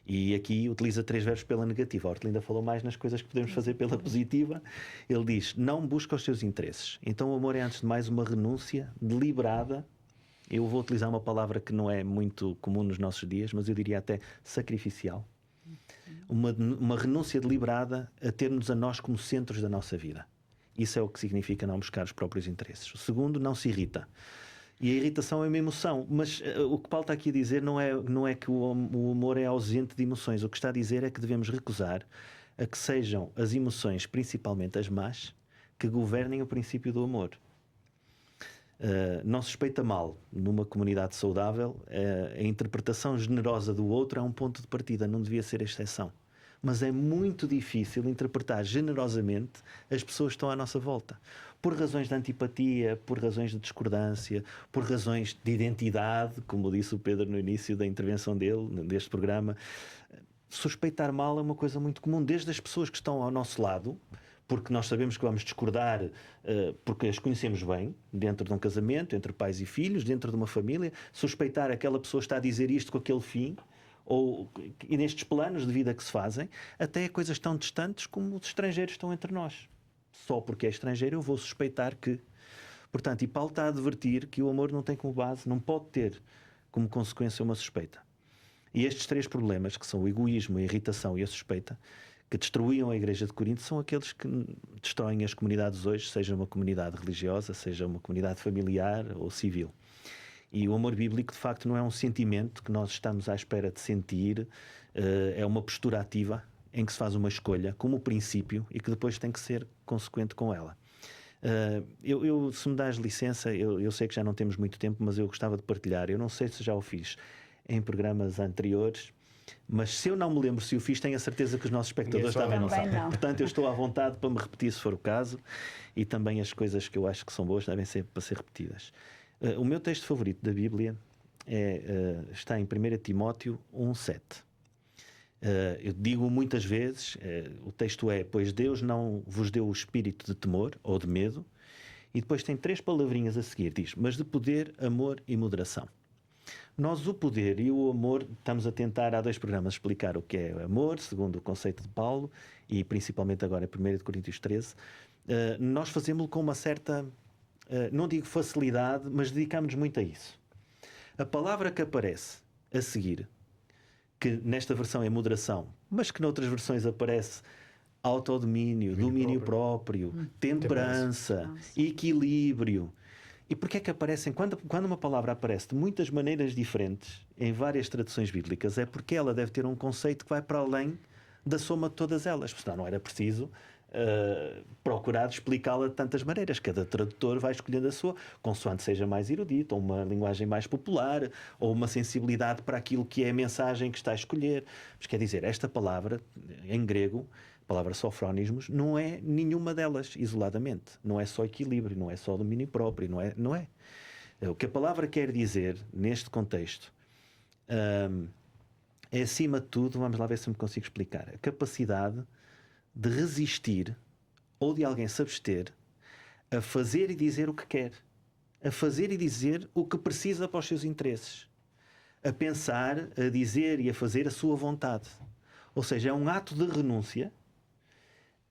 E aqui utiliza 3 verbos pela negativa. A Hortelinda falou mais nas coisas que podemos fazer pela positiva. Ele diz, não busca os seus interesses. Então o amor é, antes de mais, uma renúncia deliberada. Eu vou utilizar uma palavra que não é muito comum nos nossos dias, mas eu diria até sacrificial. Uma renúncia deliberada a ter-nos a nós como centros da nossa vida. Isso é o que significa não buscar os próprios interesses. O segundo, não se irrita. E a irritação é uma emoção, mas o que Paulo está aqui a dizer não é que o amor é ausente de emoções. O que está a dizer é que devemos recusar a que sejam as emoções, principalmente as más, que governem o princípio do amor. Não se suspeita mal. Numa comunidade saudável, a interpretação generosa do outro é um ponto de partida, não devia ser a exceção. Mas é muito difícil interpretar generosamente as pessoas que estão à nossa volta. Por razões de antipatia, por razões de discordância, por razões de identidade, como disse o Pedro no início da intervenção dele, deste programa. Suspeitar mal é uma coisa muito comum, desde as pessoas que estão ao nosso lado, porque nós sabemos que vamos discordar, porque as conhecemos bem, dentro de um casamento, entre pais e filhos, dentro de uma família. Suspeitar aquela pessoa está a dizer isto com aquele fim, e nestes planos de vida que se fazem, até coisas tão distantes como os estrangeiros estão entre nós. Só porque é estrangeiro eu vou suspeitar que... Portanto, e Paulo está a advertir que o amor não tem como base, não pode ter como consequência uma suspeita. E estes 3 problemas, que são o egoísmo, a irritação e a suspeita, que destruíam a igreja de Corinto, são aqueles que destroem as comunidades hoje, seja uma comunidade religiosa, seja uma comunidade familiar ou civil. E o amor bíblico, de facto, não é um sentimento que nós estamos à espera de sentir, é uma postura ativa em que se faz uma escolha como princípio e que depois tem que ser consequente com ela. Se me dás licença, eu sei que já não temos muito tempo, mas eu gostava de partilhar. Eu não sei se já o fiz em programas anteriores, mas se eu não me lembro se o fiz, tenho a certeza que os nossos espectadores também não sabem. Portanto, eu estou à vontade para me repetir se for o caso, e também as coisas que eu acho que são boas devem ser para ser repetidas. O meu texto favorito da Bíblia está em 1 Timóteo 1,7. Eu digo muitas vezes, o texto é: pois Deus não vos deu o espírito de temor ou de medo, e depois tem 3 palavrinhas a seguir, diz, mas de poder, amor e moderação. Nós o poder e o amor, estamos a tentar há 2 programas explicar o que é amor, segundo o conceito de Paulo, e principalmente agora em 1 Coríntios 13, nós fazemos-lo com uma certa... não digo facilidade, mas dedicamos-nos muito a isso. A palavra que aparece a seguir, que nesta versão é moderação, mas que noutras versões aparece autodomínio, domínio próprio, temperança, equilíbrio. E porquê é que aparecem? Quando uma palavra aparece de muitas maneiras diferentes em várias traduções bíblicas, é porque ela deve ter um conceito que vai para além da soma de todas elas. Senão não era preciso procurar explicá-la de tantas maneiras. Cada tradutor vai escolhendo a sua, consoante seja mais erudito, ou uma linguagem mais popular, ou uma sensibilidade para aquilo que é a mensagem que está a escolher. Mas quer dizer, esta palavra, em grego, a palavra sofrónismos, não é nenhuma delas isoladamente. Não é só equilíbrio, não é só domínio próprio, não é. O que a palavra quer dizer, neste contexto, é, acima de tudo, vamos lá ver se me consigo explicar, a capacidade de resistir ou de alguém se abster a fazer e dizer o que quer, a fazer e dizer o que precisa para os seus interesses, a pensar, a dizer e a fazer a sua vontade. Ou seja, é um ato de renúncia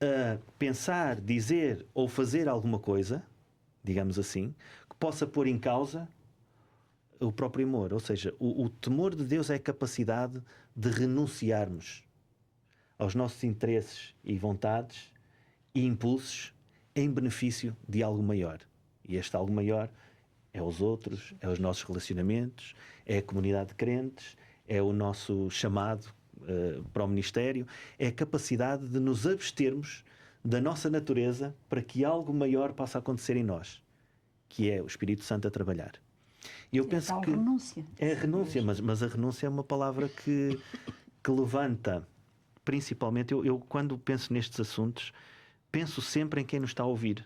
a pensar, dizer ou fazer alguma coisa, digamos assim, que possa pôr em causa o próprio amor. Ou seja, o temor de Deus é a capacidade de renunciarmos aos nossos interesses e vontades e impulsos em benefício de algo maior. E este algo maior é os outros, é os nossos relacionamentos, é a comunidade de crentes, é o nosso chamado para o ministério, é a capacidade de nos abstermos da nossa natureza para que algo maior possa acontecer em nós, que é o Espírito Santo a trabalhar. E eu penso que renúncia. é a renúncia, mas a renúncia é uma palavra que levanta, principalmente, eu quando penso nestes assuntos, penso sempre em quem nos está a ouvir.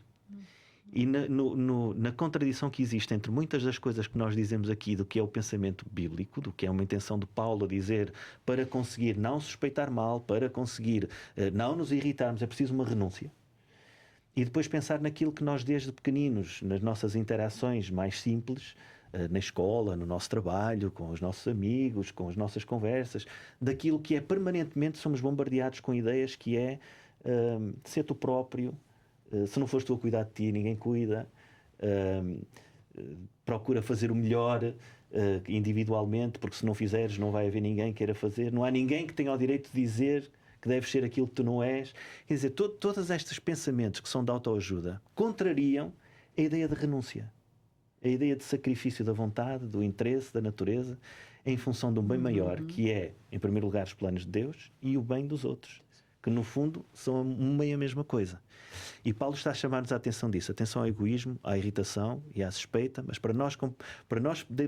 E na contradição que existe entre muitas das coisas que nós dizemos aqui do que é o pensamento bíblico, do que é uma intenção de Paulo a dizer para conseguir não suspeitar mal, para conseguir não nos irritarmos, é preciso uma renúncia. E depois pensar naquilo que nós desde pequeninos, nas nossas interações mais simples, na escola, no nosso trabalho, com os nossos amigos, com as nossas conversas, daquilo que é permanentemente somos bombardeados com ideias que é ser tu próprio, se não fores tu a cuidar de ti, ninguém cuida, procura fazer o melhor individualmente, porque se não fizeres não vai haver ninguém que queira fazer, não há ninguém que tenha o direito de dizer que deves ser aquilo que tu não és. Quer dizer, todos estes pensamentos que são de autoajuda contrariam a ideia de renúncia, a ideia de sacrifício da vontade, do interesse, da natureza, em função de um bem maior, que é, em primeiro lugar, os planos de Deus e o bem dos outros, que no fundo são uma e a mesma coisa. E Paulo está a chamar-nos a atenção disso, atenção ao egoísmo, à irritação e à suspeita, mas para nós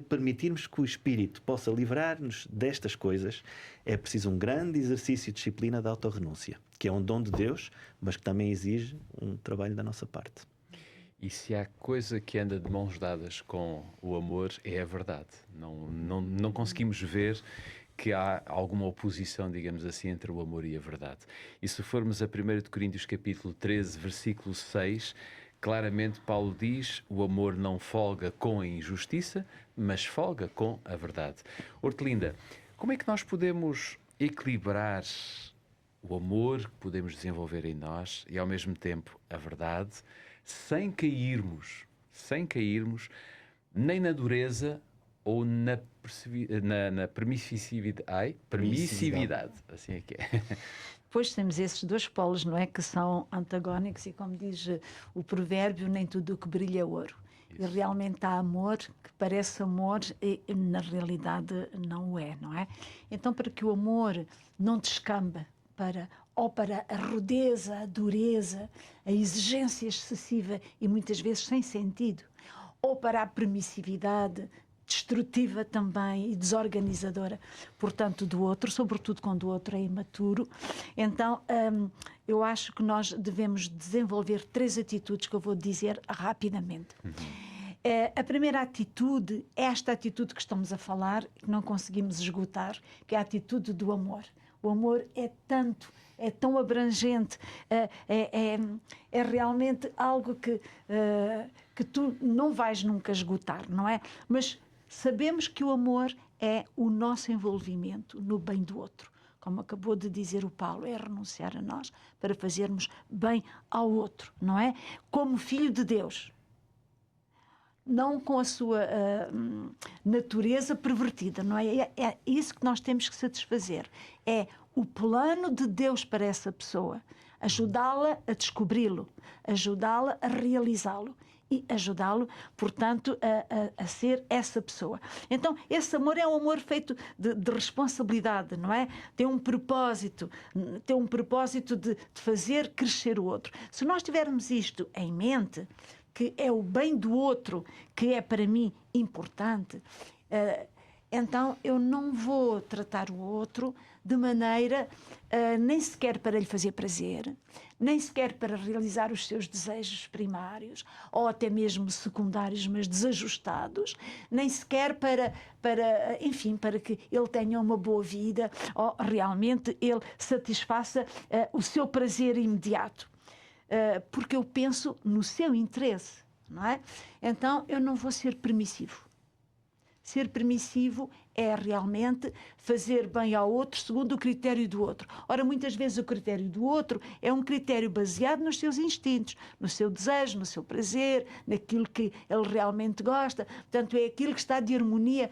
permitirmos que o Espírito possa livrar-nos destas coisas, é preciso um grande exercício de disciplina da autorrenúncia, que é um dom de Deus, mas que também exige um trabalho da nossa parte. E se há coisa que anda de mãos dadas com o amor, é a verdade. Não conseguimos ver que há alguma oposição, digamos assim, entre o amor e a verdade. E se formos a 1 Coríntios capítulo 13, versículo 6, claramente Paulo diz: o amor não folga com a injustiça, mas folga com a verdade. Hortelinda, como é que nós podemos equilibrar o amor que podemos desenvolver em nós e, ao mesmo tempo, a verdade, sem cairmos nem na dureza ou na permissividade, assim é que é. Pois temos esses dois polos, não é? Que são antagónicos e, como diz o provérbio, nem tudo o que brilha é ouro. Isso. E realmente há amor que parece amor e na realidade não o é, não é? Então, para que o amor não descamba para a rudeza, a dureza, a exigência excessiva e muitas vezes sem sentido, ou para a permissividade destrutiva também e desorganizadora, portanto, do outro, sobretudo quando o outro é imaturo. Então, eu acho que nós devemos desenvolver 3 atitudes que eu vou dizer rapidamente. A primeira atitude é esta atitude que estamos a falar, que não conseguimos esgotar, que é a atitude do amor. O amor é tão abrangente, é realmente algo que tu não vais nunca esgotar, não é? Mas sabemos que o amor é o nosso envolvimento no bem do outro. Como acabou de dizer o Paulo, é renunciar a nós para fazermos bem ao outro, não é? Como filho de Deus. Não com a sua natureza pervertida, não é? É isso que nós temos que satisfazer. É o plano de Deus para essa pessoa. Ajudá-la a descobri-lo, ajudá-la a realizá-lo e ajudá-lo, portanto, a ser essa pessoa. Então, esse amor é um amor feito de responsabilidade, não é? Tem um propósito de fazer crescer o outro. Se nós tivermos isto em mente, que é o bem do outro que é para mim importante, então eu não vou tratar o outro de maneira nem sequer para lhe fazer prazer, nem sequer para realizar os seus desejos primários ou até mesmo secundários, mas desajustados, nem sequer para que ele tenha uma boa vida ou realmente ele satisfaça o seu prazer imediato. Porque eu penso no seu interesse, não é? Então eu não vou ser permissivo. Ser permissivo é realmente fazer bem ao outro segundo o critério do outro. Ora, muitas vezes o critério do outro é um critério baseado nos seus instintos, no seu desejo, no seu prazer, naquilo que ele realmente gosta. Portanto, é aquilo que está de harmonia.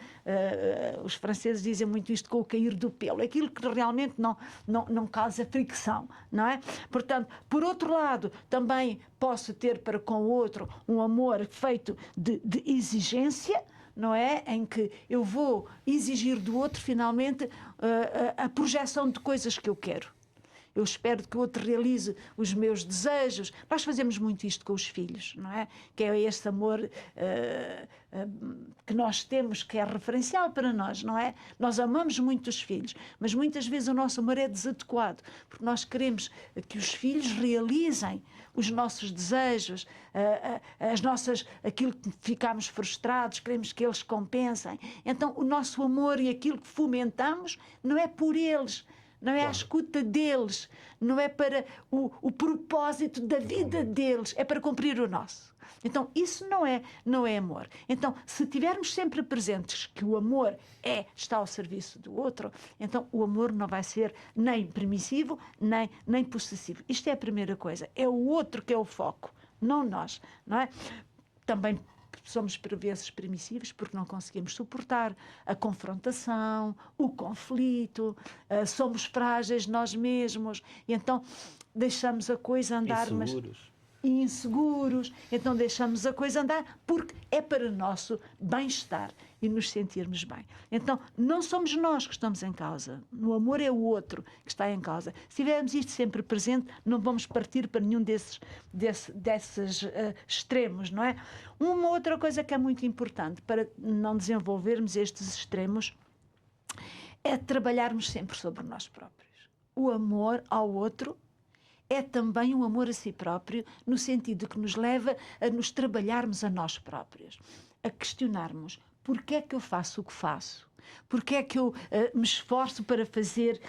Os franceses dizem muito isto com o cair do pelo. É aquilo que realmente não causa fricção, não é? Portanto, por outro lado, também posso ter para com o outro um amor feito de exigência, não é? Em que eu vou exigir do outro, finalmente, a projeção de coisas que eu quero. Eu espero que o outro realize os meus desejos. Nós fazemos muito isto com os filhos, não é? Que é esse amor que nós temos, que é referencial para nós, não é? Nós amamos muito os filhos, mas muitas vezes o nosso amor é desadequado, porque nós queremos que os filhos realizem os nossos desejos, aquilo que ficamos frustrados, queremos que eles compensem. Então, o nosso amor e aquilo que fomentamos não é por eles, não é a escuta deles, não é para o propósito da vida deles, é para cumprir o nosso. Então, isso não é amor. Então, se tivermos sempre presentes que o amor está ao serviço do outro, então o amor não vai ser nem permissivo, nem possessivo. Isto é a primeira coisa. É o outro que é o foco, não nós, não é? Também somos por vezes permissivos porque não conseguimos suportar a confrontação, o conflito, somos frágeis nós mesmos, e então deixamos a coisa andar... Inseguros, então deixamos a coisa andar porque é para o nosso bem-estar e nos sentirmos bem. Então, não somos nós que estamos em causa. No amor é o outro que está em causa. Se tivermos isto sempre presente, não vamos partir para nenhum desses extremos, não é? Uma outra coisa que é muito importante para não desenvolvermos estes extremos é trabalharmos sempre sobre nós próprios. O amor ao outro é também um amor a si próprio, no sentido que nos leva a nos trabalharmos a nós próprios, a questionarmos porque é que eu faço o que faço, porque é que eu me esforço para fazer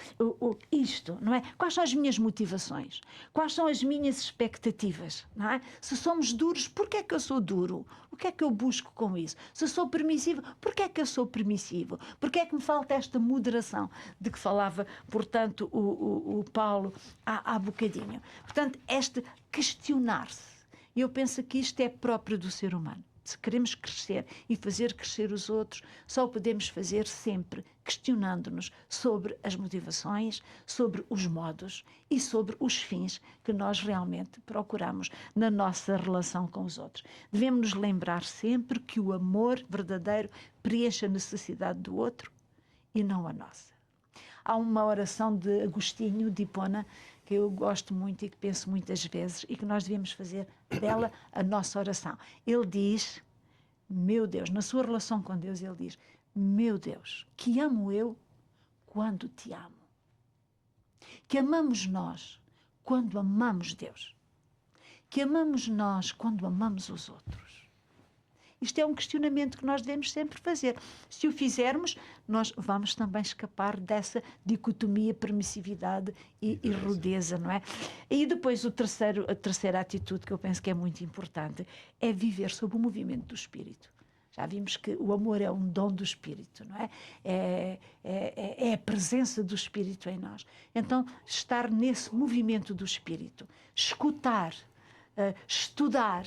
isto, não é? Quais são as minhas motivações? Quais são as minhas expectativas, não é? Se somos duros, porque é que eu sou duro? O que é que eu busco com isso? Se sou permissivo, porque é que eu sou permissivo? Porque é que me falta esta moderação de que falava, portanto, o Paulo há bocadinho? Portanto, este questionar-se. Eu penso que isto é próprio do ser humano. Se queremos crescer e fazer crescer os outros, só o podemos fazer sempre questionando-nos sobre as motivações, sobre os modos e sobre os fins que nós realmente procuramos na nossa relação com os outros. Devemos nos lembrar sempre que o amor verdadeiro preenche a necessidade do outro e não a nossa. Há uma oração de Agostinho de Hipona que eu gosto muito e que penso muitas vezes e que nós devemos fazer dela a nossa oração. Ele diz, meu Deus, na sua relação com Deus, ele diz, meu Deus, que amo eu quando te amo. Que amamos nós quando amamos Deus. Que amamos nós quando amamos os outros. Isto é um questionamento que nós devemos sempre fazer. Se o fizermos, nós vamos também escapar dessa dicotomia permissividade e rudeza, não é? E depois a terceira atitude que eu penso que é muito importante é viver sob o movimento do Espírito. Já vimos que o amor é um dom do Espírito, não é? É a presença do Espírito em nós. Então, estar nesse movimento do Espírito, escutar, estudar,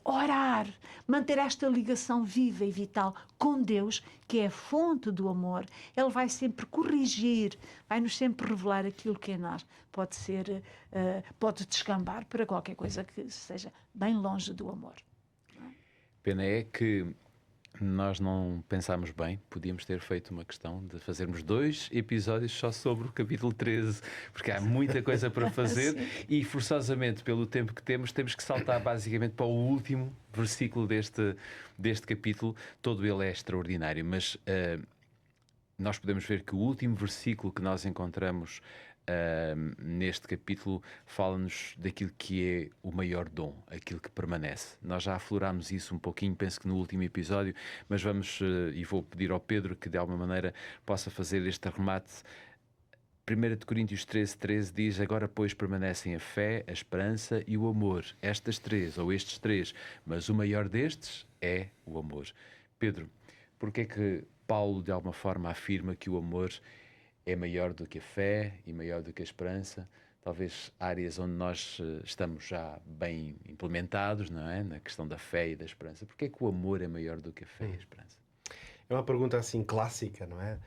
orar, manter esta ligação viva e vital com Deus, que é a fonte do amor. Ele vai sempre corrigir, vai-nos sempre revelar aquilo que em nós pode descambar para qualquer coisa que seja bem longe do amor. Pena é que nós não pensámos bem, podíamos ter feito uma questão de fazermos 2 episódios só sobre o capítulo 13, porque há muita coisa para fazer e forçosamente pelo tempo que temos que saltar basicamente para o último versículo deste capítulo. Todo ele é extraordinário, mas nós podemos ver que o último versículo que nós encontramos neste capítulo fala-nos daquilo que é o maior dom, aquilo que permanece. Nós já aflorámos isso um pouquinho, penso que no último episódio, mas vamos, e vou pedir ao Pedro que de alguma maneira possa fazer este remate. 1 Coríntios 13:13 diz: agora pois permanecem a fé, a esperança e o amor, estes três, mas o maior destes é o amor. Pedro, porque é que Paulo, de alguma forma, afirma que o amor é maior do que a fé e maior do que a esperança? Talvez áreas onde nós estamos já bem implementados, não é? Na questão da fé e da esperança. Porque é que o amor é maior do que a fé e a esperança? É uma pergunta assim clássica, não é?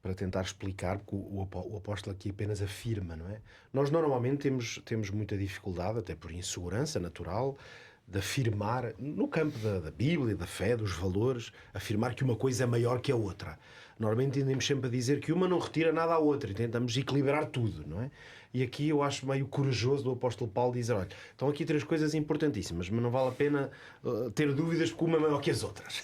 Para tentar explicar, porque o apóstolo aqui apenas afirma, não é? Nós normalmente temos muita dificuldade, até por insegurança natural, de afirmar, no campo da Bíblia, da fé, dos valores, afirmar que uma coisa é maior que a outra. Normalmente tendemos sempre a dizer que uma não retira nada à outra e tentamos equilibrar tudo, não é? E aqui eu acho meio corajoso do apóstolo Paulo dizer, olha, estão aqui 3 coisas importantíssimas, mas não vale a pena ter dúvidas porque uma é maior que as outras.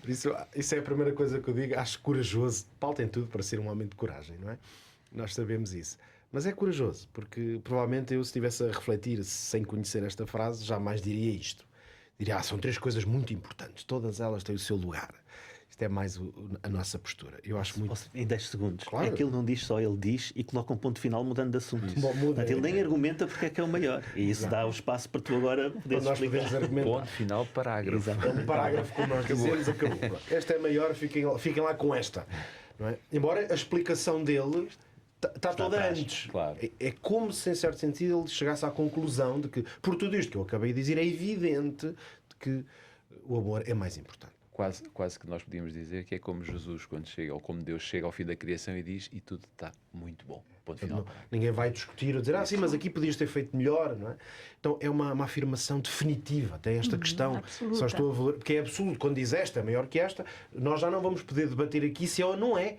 Por isso é a primeira coisa que eu digo, acho corajoso. Paulo tem tudo para ser um homem de coragem, não é? Nós sabemos isso. Mas é corajoso, porque provavelmente eu, se estivesse a refletir sem conhecer esta frase, jamais diria isto. Diria, são 3 coisas muito importantes, todas elas têm o seu lugar. Isto é mais a nossa postura. Eu acho muito... Em 10 segundos. Claro. Aquilo não diz só, ele diz e coloca um ponto final mudando de assunto. Bom, muda. Portanto, ele nem argumenta porque é que é o maior. E isso dá o espaço para tu agora poderes Nós explicar. podemos argumentar. Ponto final, parágrafo. Exatamente. Um parágrafo, como nós dizemos, acabou. Esta é maior, fiquem lá com esta. Não é? Embora a explicação dele está toda atrás, antes. claro. É como se, em certo sentido, ele chegasse à conclusão de que, por tudo isto que eu acabei de dizer, é evidente que o amor é mais importante. Quase que nós podíamos dizer que é como Jesus quando chega, ou como Deus chega ao fim da criação e diz, e tudo está muito bom. Ponto final. Ninguém vai discutir ou dizer, sim, mas aqui podias ter feito melhor, não é? Então é uma afirmação definitiva, até esta questão. absoluta. Só estou a valer, porque é absoluto. Quando diz esta é maior que esta, nós já não vamos poder debater aqui se é ou não é.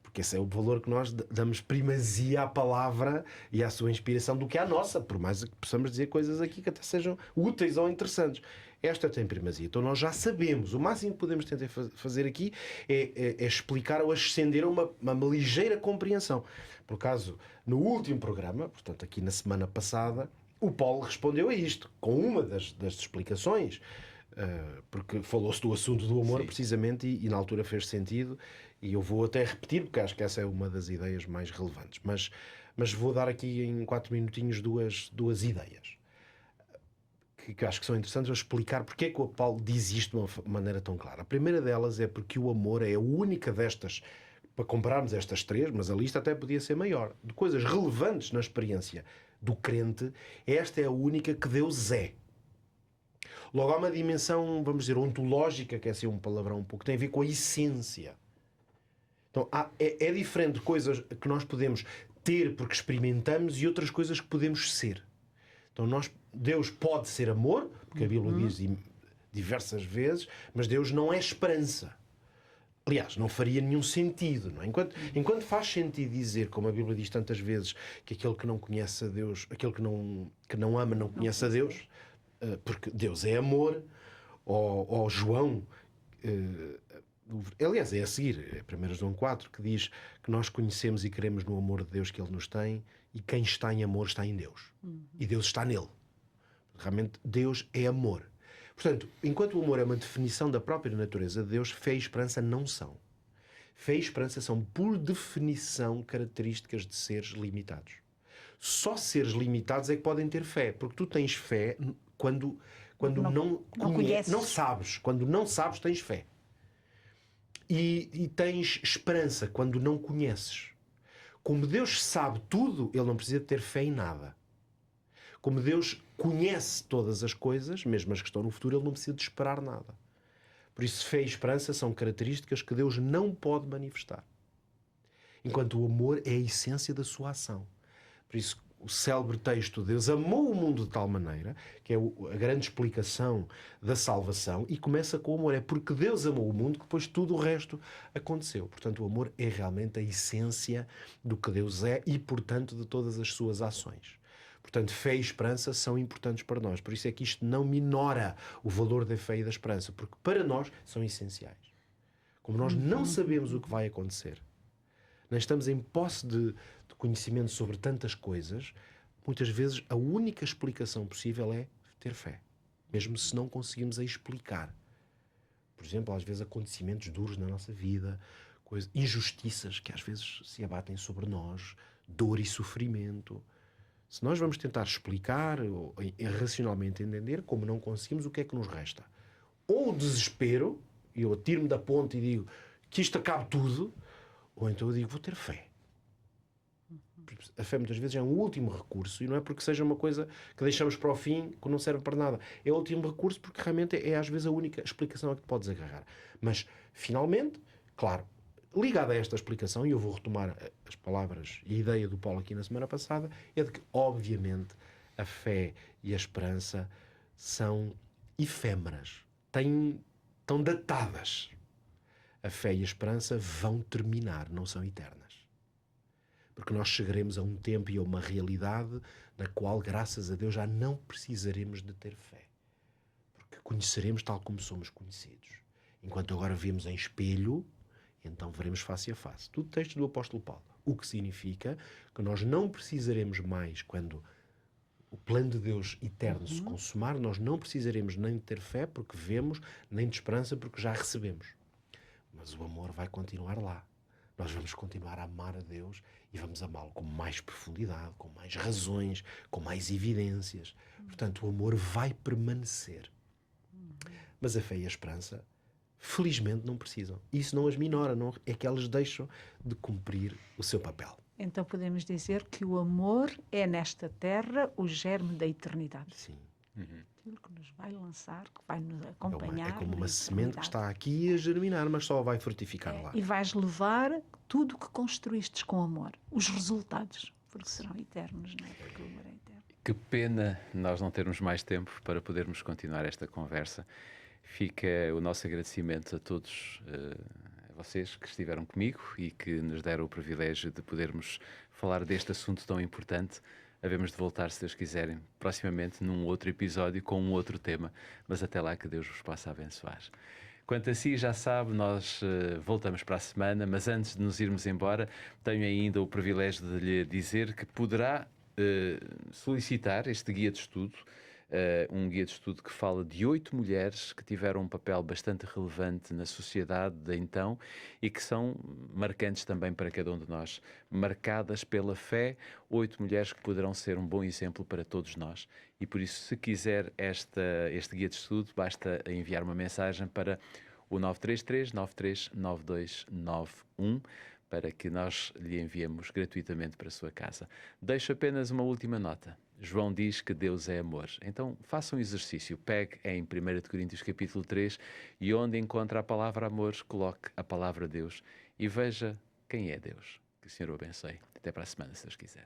Porque esse é o valor que nós damos primazia à palavra e à sua inspiração do que à nossa, por mais que possamos dizer coisas aqui que até sejam úteis ou interessantes. Esta tem primazia. Então nós já sabemos. O máximo que podemos tentar fazer aqui é explicar ou ascender a uma ligeira compreensão. Por acaso, no último programa, portanto aqui na semana passada, o Paulo respondeu a isto, com uma das explicações, porque falou-se do assunto do amor, precisamente, e na altura fez sentido, e eu vou até repetir, porque acho que essa é uma das ideias mais relevantes. Mas vou dar aqui em 4 minutinhos duas ideias que acho que são interessantes a explicar porque é que o Paulo diz isto de uma maneira tão clara. A primeira delas é porque o amor é a única destas, para compararmos estas 3, mas a lista até podia ser maior, de coisas relevantes na experiência do crente, esta é a única que Deus é. Logo, há uma dimensão, vamos dizer, ontológica, que é assim um palavrão um pouco, tem a ver com a essência. Então, é diferente de coisas que nós podemos ter porque experimentamos e outras coisas que podemos ser. Então, Deus pode ser amor, porque a Bíblia diz diversas vezes, mas Deus não é esperança. Aliás, não faria nenhum sentido. Não é? Enquanto faz sentido dizer, como a Bíblia diz tantas vezes, que aquele que não conhece a Deus, aquele que não ama não conhece a Deus, porque Deus é amor, ou João, aliás, é a seguir, é 1 João 4, que diz que nós conhecemos e queremos no amor de Deus que Ele nos tem, e quem está em amor está em Deus. E Deus está nele. Realmente, Deus é amor. Portanto, enquanto o amor é uma definição da própria natureza de Deus, fé e esperança não são. Fé e esperança são, por definição, características de seres limitados. Só seres limitados é que podem ter fé, porque tu tens fé quando não conheces, não sabes. Quando não sabes, tens fé. E tens esperança quando não conheces. Como Deus sabe tudo, Ele não precisa ter fé em nada. Como Deus conhece todas as coisas, mesmo as que estão no futuro, Ele não precisa de esperar nada. Por isso, fé e esperança são características que Deus não pode manifestar. Enquanto o amor é a essência da sua ação. Por isso, o célebre texto Deus amou o mundo de tal maneira, que é a grande explicação da salvação, e começa com o amor. É porque Deus amou o mundo que depois tudo o resto aconteceu. Portanto, o amor é realmente a essência do que Deus é e, portanto, de todas as suas ações. Portanto, fé e esperança são importantes para nós. Por isso é que isto não minora o valor da fé e da esperança, porque para nós são essenciais. Como nós não sabemos o que vai acontecer, nem estamos em posse de conhecimento sobre tantas coisas, muitas vezes a única explicação possível é ter fé, mesmo se não conseguimos a explicar. Por exemplo, às vezes acontecimentos duros na nossa vida, injustiças que às vezes se abatem sobre nós, dor e sofrimento. Se nós vamos tentar explicar ou racionalmente entender, como não conseguimos, o que é que nos resta? ou o desespero, e eu atiro-me da ponte e digo que isto acabe tudo, ou então eu digo, vou ter fé. A fé muitas vezes é um último recurso, e não é porque seja uma coisa que deixamos para o fim, que não serve para nada. É o último recurso porque realmente é às vezes a única explicação a que te podes agarrar. Mas, finalmente, claro, ligado a esta explicação, e eu vou retomar as palavras e a ideia do Paulo aqui na semana passada, é de que, obviamente, a fé e a esperança são efêmeras, estão datadas. A fé e a esperança vão terminar, não são eternas. Porque nós chegaremos a um tempo e a uma realidade na qual, graças a Deus, já não precisaremos de ter fé. Porque conheceremos tal como somos conhecidos. Enquanto agora vemos em espelho, então veremos face a face. Tudo texto do apóstolo Paulo. O que significa que nós não precisaremos mais, quando o plano de Deus eterno se consumar, nós não precisaremos nem de ter fé porque vemos, nem de esperança porque já recebemos. Mas o amor vai continuar lá. Nós vamos continuar a amar a Deus e vamos amá-lo com mais profundidade, com mais razões, com mais evidências. Portanto, o amor vai permanecer. Mas a fé e a esperança, felizmente, não precisam. Isso não as minora, não, é que elas deixam de cumprir o seu papel. Então podemos dizer que o amor é nesta terra o germe da eternidade. Sim. Aquilo que nos vai lançar, que vai nos acompanhar. É como na uma semente que eternidade. está aqui a germinar, mas só vai frutificar lá. E vais levar tudo o que construístes com amor, os resultados, porque serão eternos, não é? Porque o amor é eterno. Que pena nós não termos mais tempo para podermos continuar esta conversa. Fica o nosso agradecimento a todos, a vocês que estiveram comigo e que nos deram o privilégio de podermos falar deste assunto tão importante. Havemos de voltar, se Deus quiserem, proximamente num outro episódio com um outro tema, mas até lá que Deus vos possa abençoar. Quanto a si, já sabe, nós voltamos para a semana, mas antes de nos irmos embora, tenho ainda o privilégio de lhe dizer que poderá solicitar este guia de estudo, um guia de estudo que fala de 8 mulheres que tiveram um papel bastante relevante na sociedade de então e que são marcantes também para cada um de nós, marcadas pela fé, 8 mulheres que poderão ser um bom exemplo para todos nós. E por isso, se quiser este guia de estudo, basta enviar uma mensagem para o 933-939291 para que nós lhe enviemos gratuitamente para a sua casa. Deixo apenas uma última nota. João diz que Deus é amor. Então faça um exercício. Pegue em 1 Coríntios capítulo 3 e onde encontra a palavra amor, coloque a palavra Deus e veja quem é Deus. Que o Senhor o abençoe. Até para a semana, se Deus quiser.